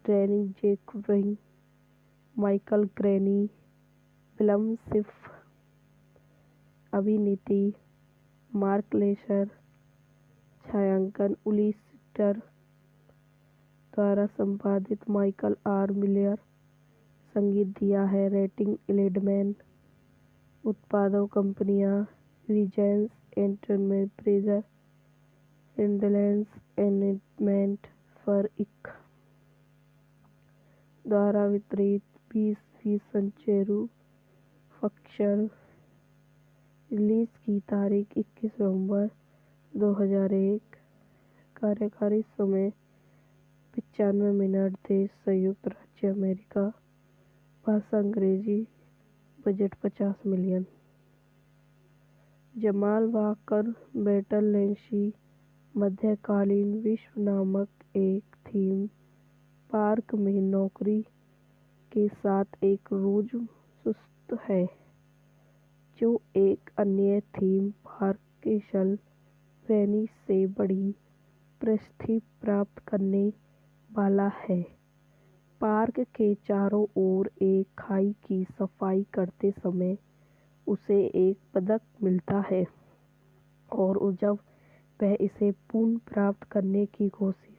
डैनी जैकब्रिंग, माइकल ग्रेनी, विल्यम शिफ। अभिनीति मार्क लेसर, छायांकन उलिस स्टर द्वारा संपादित माइकल आर मिलर। संगीत दिया है रेटिंग 11। उत्पादक कंपनियां Regent's entertainment, Fraser industries entertainment, फर इंक द्वारा वितरित 20 सेंचुरी फॉक्स। रिलीज की तारीख 21 नवंबर 2001। कार्यकारी समय 95 मिनट। देश संयुक्त राज्य अमेरिका। भाषा अंग्रेजी। Budget 50 million. जमाल वॉकर बैटल लेंसी मध्यकालीन विश्व नामक एक थीम पार्क में नौकरी के साथ एक रोज सुस्त है, जो एक अन्य थीम पार्क केशल प्रेनी से बड़ी प्रसिद्धि प्राप्त करने वाला है। पार्क के चारों ओर एक खाई की सफाई करते समय उसे एक पदक मिलता है और जब वह इसे पुनः प्राप्त करने की कोशिश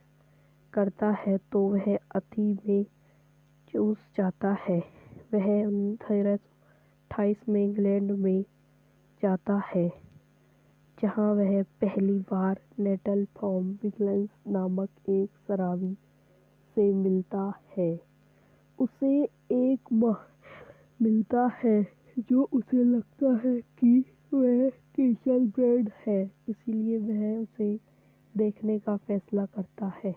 करता है तो वह अति में चूक जाता है। वह 1928 में इंग्लैंड में जाता है, जहां वह पहली बार नेटल थॉम विल्किंस नामक एक शराबी से मिलता है। उसे एक माह मिलता है जो उसे लगता है कि वह केशल ब्रेड है, इसलिए वह उसे देखने का फैसला करता है।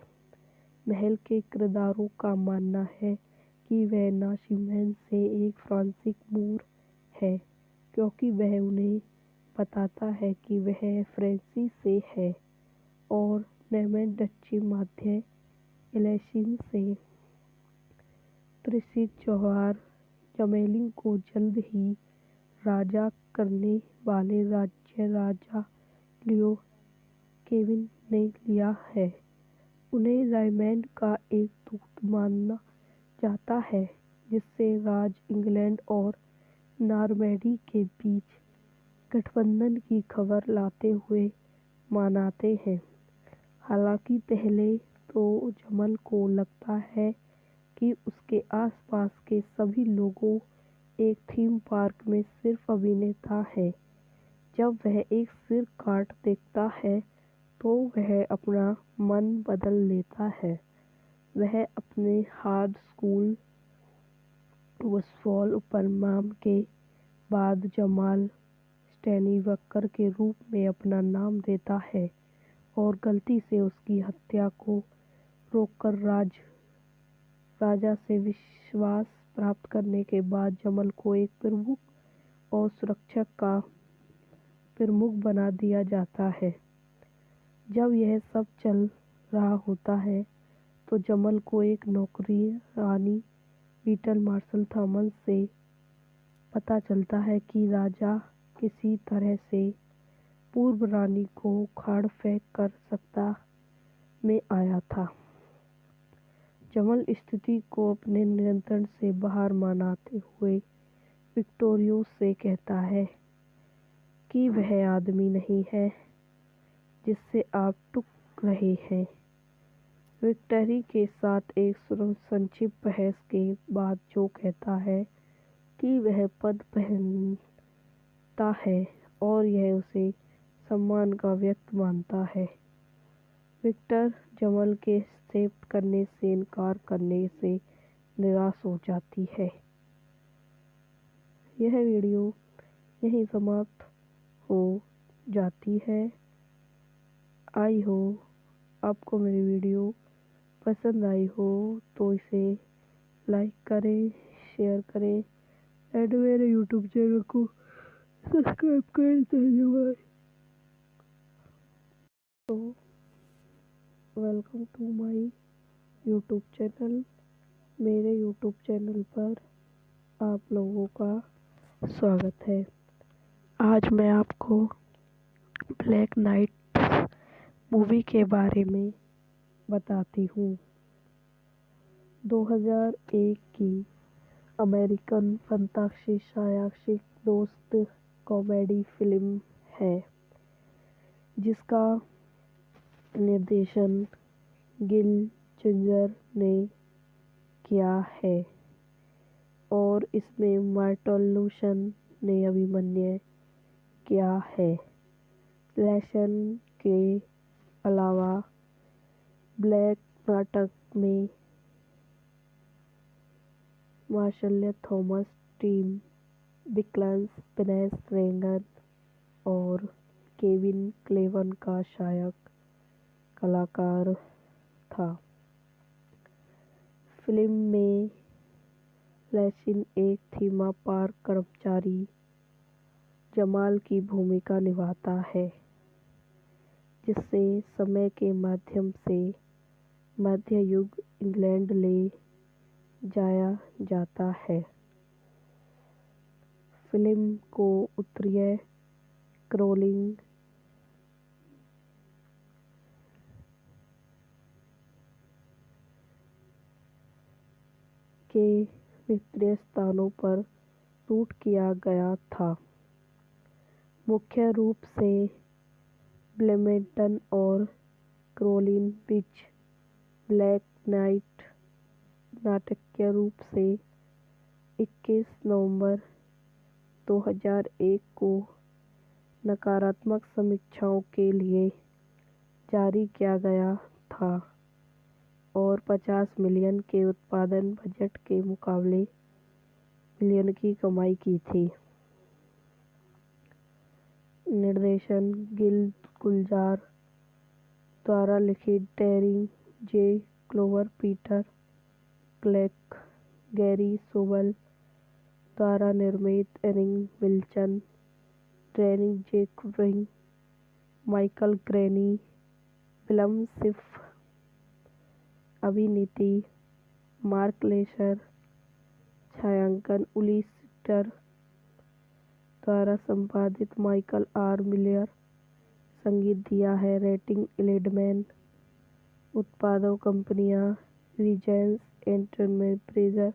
महल के किरदारों का मानना है कि वह नाशिमहन से एक फ्रांसीसी मूर है, क्योंकि वह उन्हें बताता है कि वह फ्रांसी से है और नॉर्मन डची मध्य एलेसिन से त्रिसित जौहर जमेलिन को जल्द ही राजा करने वाले राज्य राजा लियो केविन ने लिया है। उन्हें रायमंड का एक दूत माना जाता है, जिससे राज इंग्लैंड और नॉर्मैंडी के बीच गठबंधन की खबर लाते हुए मनाते हैं। हालांकि पहले तो जमल को लगता है कि उसके आसपास के सभी लोगों एक थीम पार्क में सिर्फ अभिनेता हैं। जब वह एक सिर काट देखता है तो वह अपना मन बदल लेता है। वह अपने हार्ड स्कूल वसफॉल उपनाम के बाद जमाल स्टैनीवकर के रूप में अपना नाम देता है और गलती से उसकी हत्या को रोककर राजा से विश्वास प्राप्त करने के बाद जमल को एक प्रमुख और सुरक्षक का प्रमुख बना दिया जाता है। जब यह सब चल रहा होता है तो जमल को एक नौकरानी बीटल मार्शल थॉमस से पता चलता है कि राजा किसी तरह से पूर्व रानी को उखाड़ फेंक कर सत्ता में आया था। जमल स्थिति को अपने नियंत्रण से बाहर मनाते हुए विक्टोरिया से कहता है कि वह आदमी नहीं है जिससे आप टूक रहे हैं। विक्टोरिया के साथ एक संक्षिप्त बहस के बाद जो कहता है कि वह पद पहनता है और यह उसे सम्मान का व्यक्त मानता है। विक्टर जमल के एक्सेप्ट करने से इनकार करने से निराश हो जाती है। यह वीडियो यहीं समाप्त हो जाती है। आई हो आपको मेरी वीडियो पसंद आई हो तो इसे लाइक करें, शेयर करें एंड मेरे यूट्यूब चैनल को सब्सक्राइब करें। धन्यवाद। तो welcome to my YouTube channel. मेरे यूट्यूब चैनल पर आप लोगों का स्वागत है। आज मैं आपको ब्लैक नाइट मूवी के बारे में बताती हूँ। 2001 की अमेरिकन फंतासी सायासिक दोस्त कॉमेडी फिल्म है, जिसका निर्देशन गिल जिंजर ने किया है और इसमें मार्टिन लूसन ने अभिनय किया है। लैसन के अलावा ब्लैक नाटक में मार्शल थॉमस, टिम विल्किंस, वेनेस रेगन और केविन क्लेवन का सहायक कलाकार था। फिल्म में लैसन एक थीम पार्क कर्मचारी जमाल की भूमिका निभाता है, जिसे समय के माध्यम से मध्य युग इंग्लैंड ले जाया जाता है। फिल्म को उत्तरीय कैरोलिना के विभिन्न स्थानों पर शूट किया गया था, मुख्य रूप से ब्लेमिंगटन और कैरोलिना बीच। ब्लैक नाइट नाटकीय रूप से 21 नवंबर 2001 को नकारात्मक समीक्षाओं के लिए जारी किया गया था और 50 मिलियन के उत्पादन बजट के मुकाबले मिलियन की कमाई की थी। निर्देशन गिल गुलजार द्वारा लिखित Darren J Clover, Peter Clack, Gary Sobel द्वारा निर्मित, एरिक विल्सन, डैनी जैकब्रिंग, माइकल ग्रेनी, विल्यम शिफ। अभिनीति मार्क लेसर, छायांकन उली सिस्टर द्वारा संपादित माइकल आर मिलर। संगीत दिया है रेटिंग 11। उत्पादक कंपनियां रीजेंस एंटरटेनमेंट, ब्रेजर,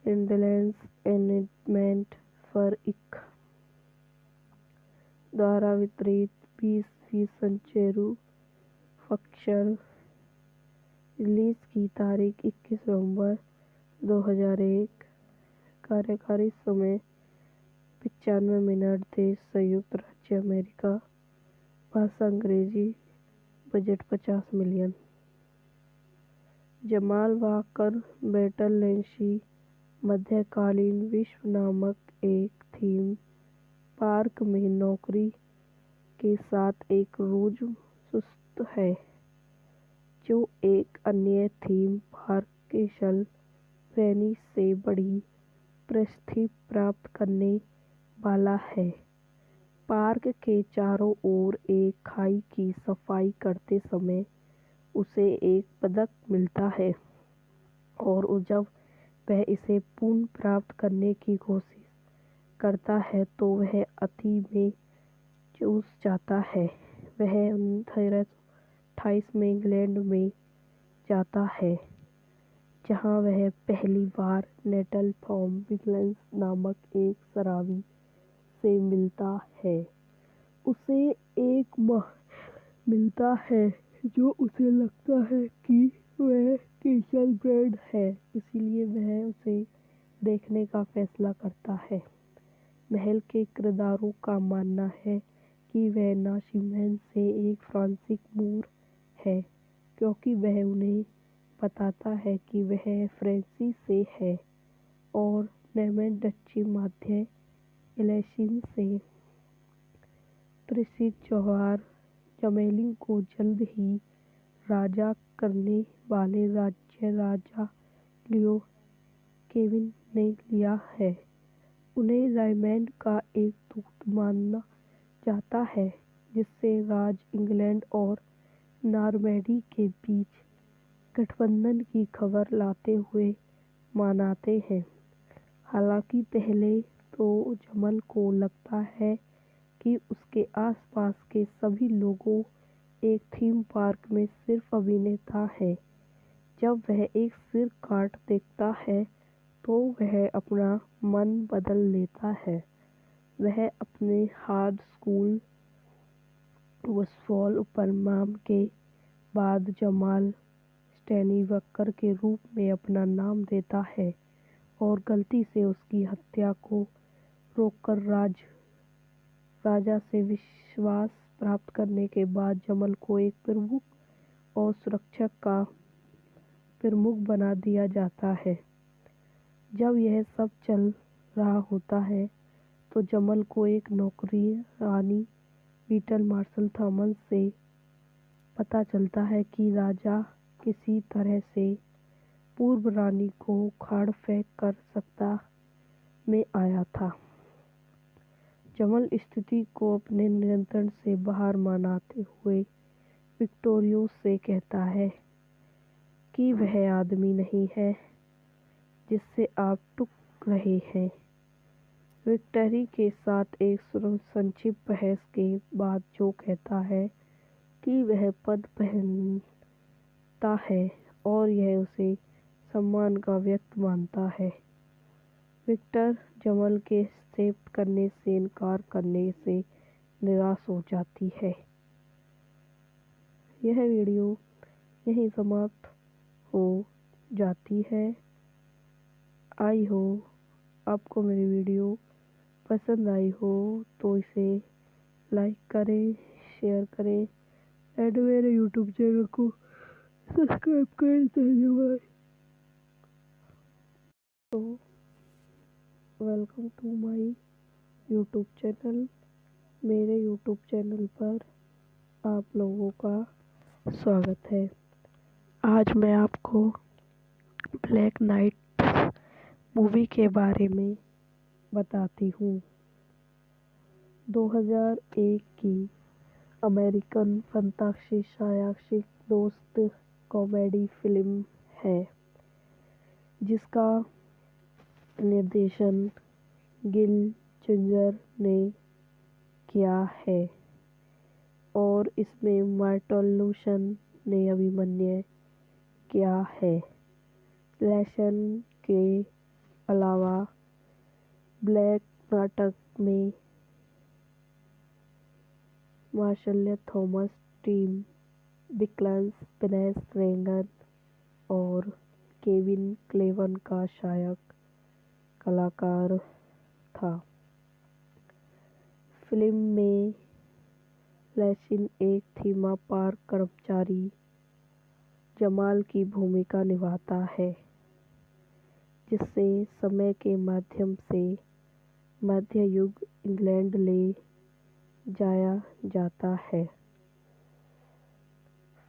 इंडलेंस एंटरटेनमेंट, फर इंक। द्वारा वितरित 20 सेंचुरी फॉक्स। रिलीज की तारीख 21 नवंबर 2001। कार्यकारी समय 95 मिनट। देश संयुक्त राज्य अमेरिका। भाषा अंग्रेजी। Budget 50 million. जमाल वाकर बैटल-लेंसी मध्यकालीन विश्व नामक एक थीम पार्क में नौकरी के साथ एक रोजमर्रा है, जो एक अन्य थीम पार्क कैसल वेनिस से बड़ी प्रसिद्धि प्राप्त करने वाला है। पार्क के चारों ओर एक खाई की सफाई करते समय उसे एक पदक मिलता है और जब वह इसे पुनः प्राप्त करने की कोशिश करता है तो वह अति में चूक जाता है। वह 1928 में इंग्लैंड में जाता है, जहां वह पहली बार नेटल थॉम विल्सन नामक एक शराबी से मिलता है। उसे एक महल मिलता है जो उसे लगता है कि वह कैसल ब्रांड है, इसलिए वह उसे देखने का फैसला करता है। महल के किरदारों का मानना है कि वह नासिमेंट से एक फ्रांसीसी मूर है, क्योंकि वह उन्हें बताता है कि वह फ्रांस से है और नेमेंट डच्ची मध्य एल्सेशियन से। प्रसिद्ध जौहर जमेलिन को जल्द ही राजा करने वाले राज्य राजा लियो केविन ने लिया है। उन्हें रायमंड का एक दूत माना जाता है, जिससे राज इंग्लैंड और नॉर्मैंडी के बीच गठबंधन की खबर लाते हुए मनाते हैं। हालांकि पहले तो जमल को लगता है कि उसके आसपास के सभी लोगों एक थीम पार्क में सिर्फ अभिनेता है। जब वह एक सिर कार्ड देखता है तो वह अपना मन बदल लेता है। वह अपने हाई स्कूल वुड्सफॉल उपनाम के बाद जमाल स्टैनीवकर के रूप में अपना नाम देता है और गलती से उसकी हत्या को रोककर राजा से विश्वास प्राप्त करने के बाद जमल को एक प्रमुख और सुरक्षा का प्रमुख बना दिया जाता है। जब यह सब चल रहा होता है तो जमल को एक नौकरानी बीटल मार्शल थॉमस से पता चलता है कि राजा किसी तरह से पूर्व रानी को उखाड़ फेंक कर सत्ता में आया था। जमल स्थिति को अपने नियंत्रण से बाहर मानते हुए विक्टोरिया से कहता है कि वह आदमी नहीं है जिससे आप टूट रहे हैं। विक्टरी के साथ एक संक्षिप्त बहस के बाद जो कहता है कि वह पद पहनता है और यह उसे सम्मान का व्यक्त मानता है। विक्टर जमल के एक्सेप्ट करने से इनकार करने से निराश हो जाती है। यह वीडियो यहीं समाप्त हो जाती है। आई हो आपको मेरी वीडियो पसंद आई हो तो इसे लाइक करें, शेयर करें एंड मेरे यूट्यूब चैनल को सब्सक्राइब करें। धन्यवाद। तो welcome to my YouTube channel. मेरे यूट्यूब चैनल पर आप लोगों का स्वागत है। आज मैं आपको ब्लैक नाइट मूवी के बारे में बताती हूँ। 2001 की अमेरिकन फंतासी सायासिक दोस्त कॉमेडी फिल्म है जिसका निर्देशन गिल जिंजर ने किया है और इसमें मार्टन लूसन ने अभिनय किया है। लेसन के अलावा ब्लैक नाटक में मार्शल थॉमस, टिम बिकल्स, वेनेस रेगन और केविन क्लेवन का सहायक कलाकार था। फिल्म में लेसिन एक थीमा पार्क कर्मचारी जमाल की भूमिका निभाता है जिससे समय के माध्यम से मध्य युग इंग्लैंड ले जाया जाता है।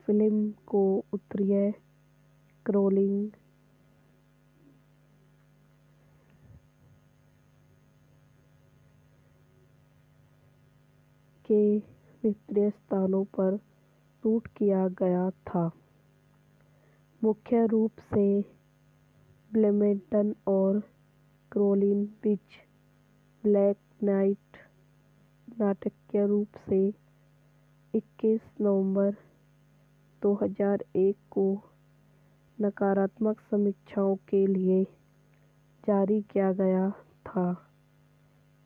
फिल्म को उत्तरीय कैरोलिना के विभिन्न स्थानों पर शूट किया गया था, मुख्य रूप से ब्लेमिंगटन और कैरोलिना बीच। ब्लैक नाइट नाटकीय रूप से 21 नवंबर 2001 को नकारात्मक समीक्षाओं के लिए जारी किया गया था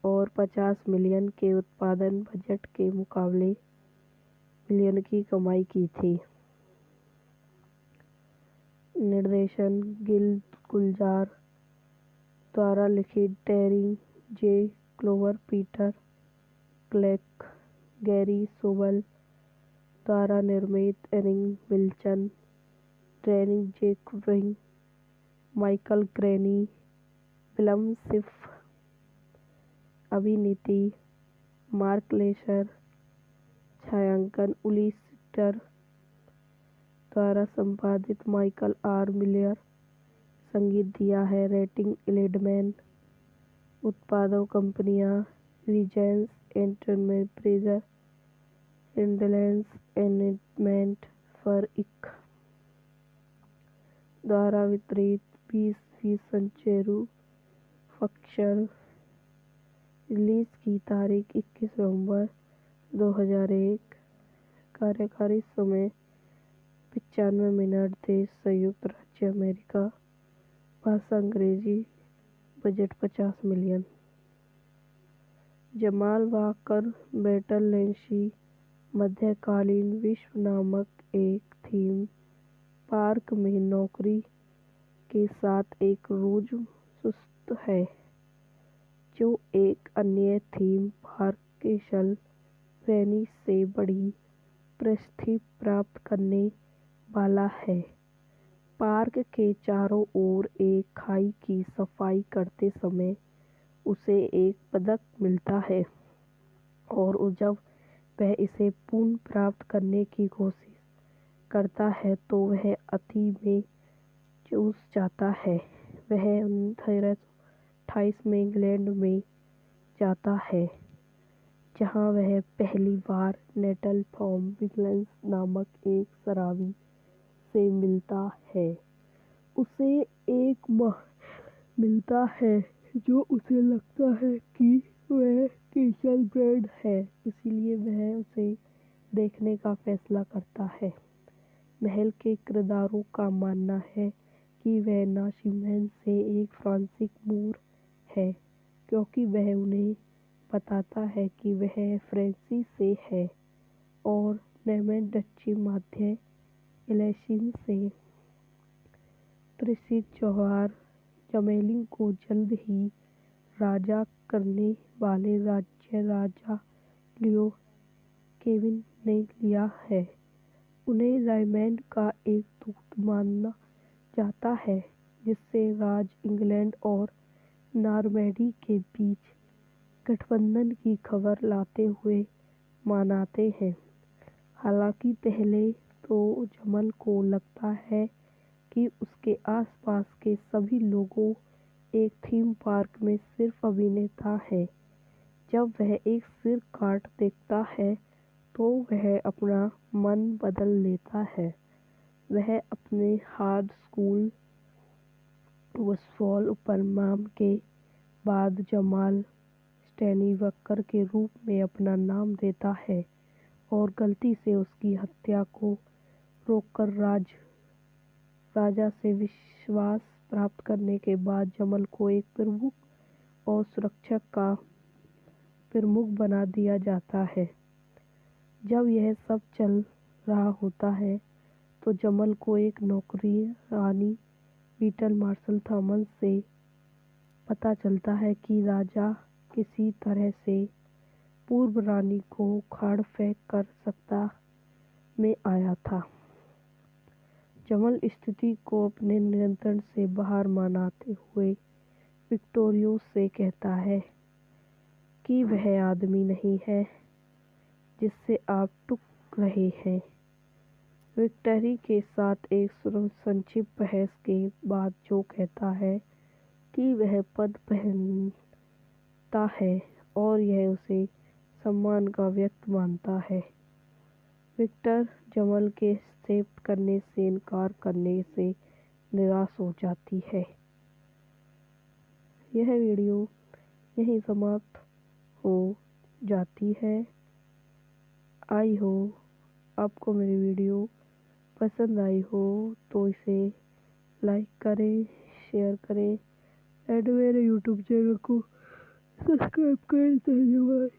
और 50 मिलियन के उत्पादन बजट के मुकाबले मिलियन की कमाई की थी। निर्देशन गिल गुलजार द्वारा लिखित Terry J Clover, Peter Clark, Gary Sobel द्वारा निर्मित, एरिक विल्सन, डैनी जैकब्रिन, माइकल ग्रेनी, विल्यम शिफ। अभिनीति मार्क लेसर, छायांकन उली स्टर द्वारा संपादित माइकल आर मिलर। संगीत दिया है रेटिंग 11। उत्पादक कंपनियां रिजेंस एंटरटेनमेंट, प्रेजर, इंडलेंस एंटरटेनमेंट, फर इंक। द्वारा वितरित 20 सेंचुरी फॉक्स। रिलीज की तारीख 21 नवंबर 2001। कार्यकारी समय 95 मिनट। देश संयुक्त राज्य अमेरिका। भाषा अंग्रेजी। Budget 50 million. जमाल वाकर बैटल लेंसी मध्यकालीन विश्व नामक एक थीम पार्क में नौकरी के साथ एक रोजमर्रा है जो एक अन्य थीम पार्क कैसल प्रेनी से बड़ी प्रसिद्धि प्राप्त करने वाला है। पार्क के चारों ओर एक खाई की सफाई करते समय उसे एक पदक मिलता है और जब वह इसे पुनः प्राप्त करने की कोशिश करता है तो वह अति में चूक जाता है। वह 1928 में इंग्लैंड में जाता है जहां वह पहली बार नेटल थॉम विल्सन नामक एक शराबी से मिलता है। उसे एक महल मिलता है जो उसे लगता है कि वह केशल ब्रेड है, इसीलिए वह उसे देखने का फैसला करता है। महल के किरदारों का मानना है कि वह नाशिमहन से एक फ्रांसीसी मूर है, क्योंकि वह उन्हें बताता है कि वह फ्रेंसी से है और नेमैन डच्ची मध्य एलेशिन से। त्रिसित जौहर जमेलिन को जल्द ही राजा करने वाले राज्य राजा लियो केविन ने लिया है। उन्हें रायमंड का एक दूत माना जाता है, जिससे राज इंग्लैंड और नॉर्मैंडी के बीच गठबंधन की खबर लाते हुए मनाते हैं। हालांकि पहले तो जमल को लगता है कि उसके आसपास के सभी लोगों एक थीम पार्क में सिर्फ अभिनेता हैं। जब वह एक सिर काट देखता है तो वह अपना मन बदल लेता है। वह अपने हार्ड स्कूल वसफॉल उपनाम के बाद जमाल स्टैनीवकर के रूप में अपना नाम देता है और गलती से उसकी हत्या को रोककर राजा से विश्वास प्राप्त करने के बाद जमल को एक प्रमुख और सुरक्षक का प्रमुख बना दिया जाता है। जब यह सब चल रहा होता है तो जमल को एक नौकरी रानी बीटल मार्शल थॉमस से पता चलता है कि राजा किसी तरह से पूर्व रानी को उखाड़ फेंक कर सत्ता में आया था। जमल स्थिति को अपने नियंत्रण से बाहर मनाते हुए विक्टोरियो से कहता है कि वह आदमी नहीं है जिससे आप टूक रहे हैं। विक्टरी के साथ एक संक्षिप्त बहस के बाद जो कहता है कि वह पद पहनता है और यह उसे सम्मान का व्यक्त मानता है। विक्टर जमल के एक्सेप्ट करने से इनकार करने से निराश हो जाती है। यह वीडियो यहीं समाप्त हो जाती है। आई हो आपको मेरी वीडियो पसंद आई हो तो इसे लाइक करें, शेयर करें एंड मेरे यूट्यूब चैनल को सब्सक्राइब करें। धन्यवाद।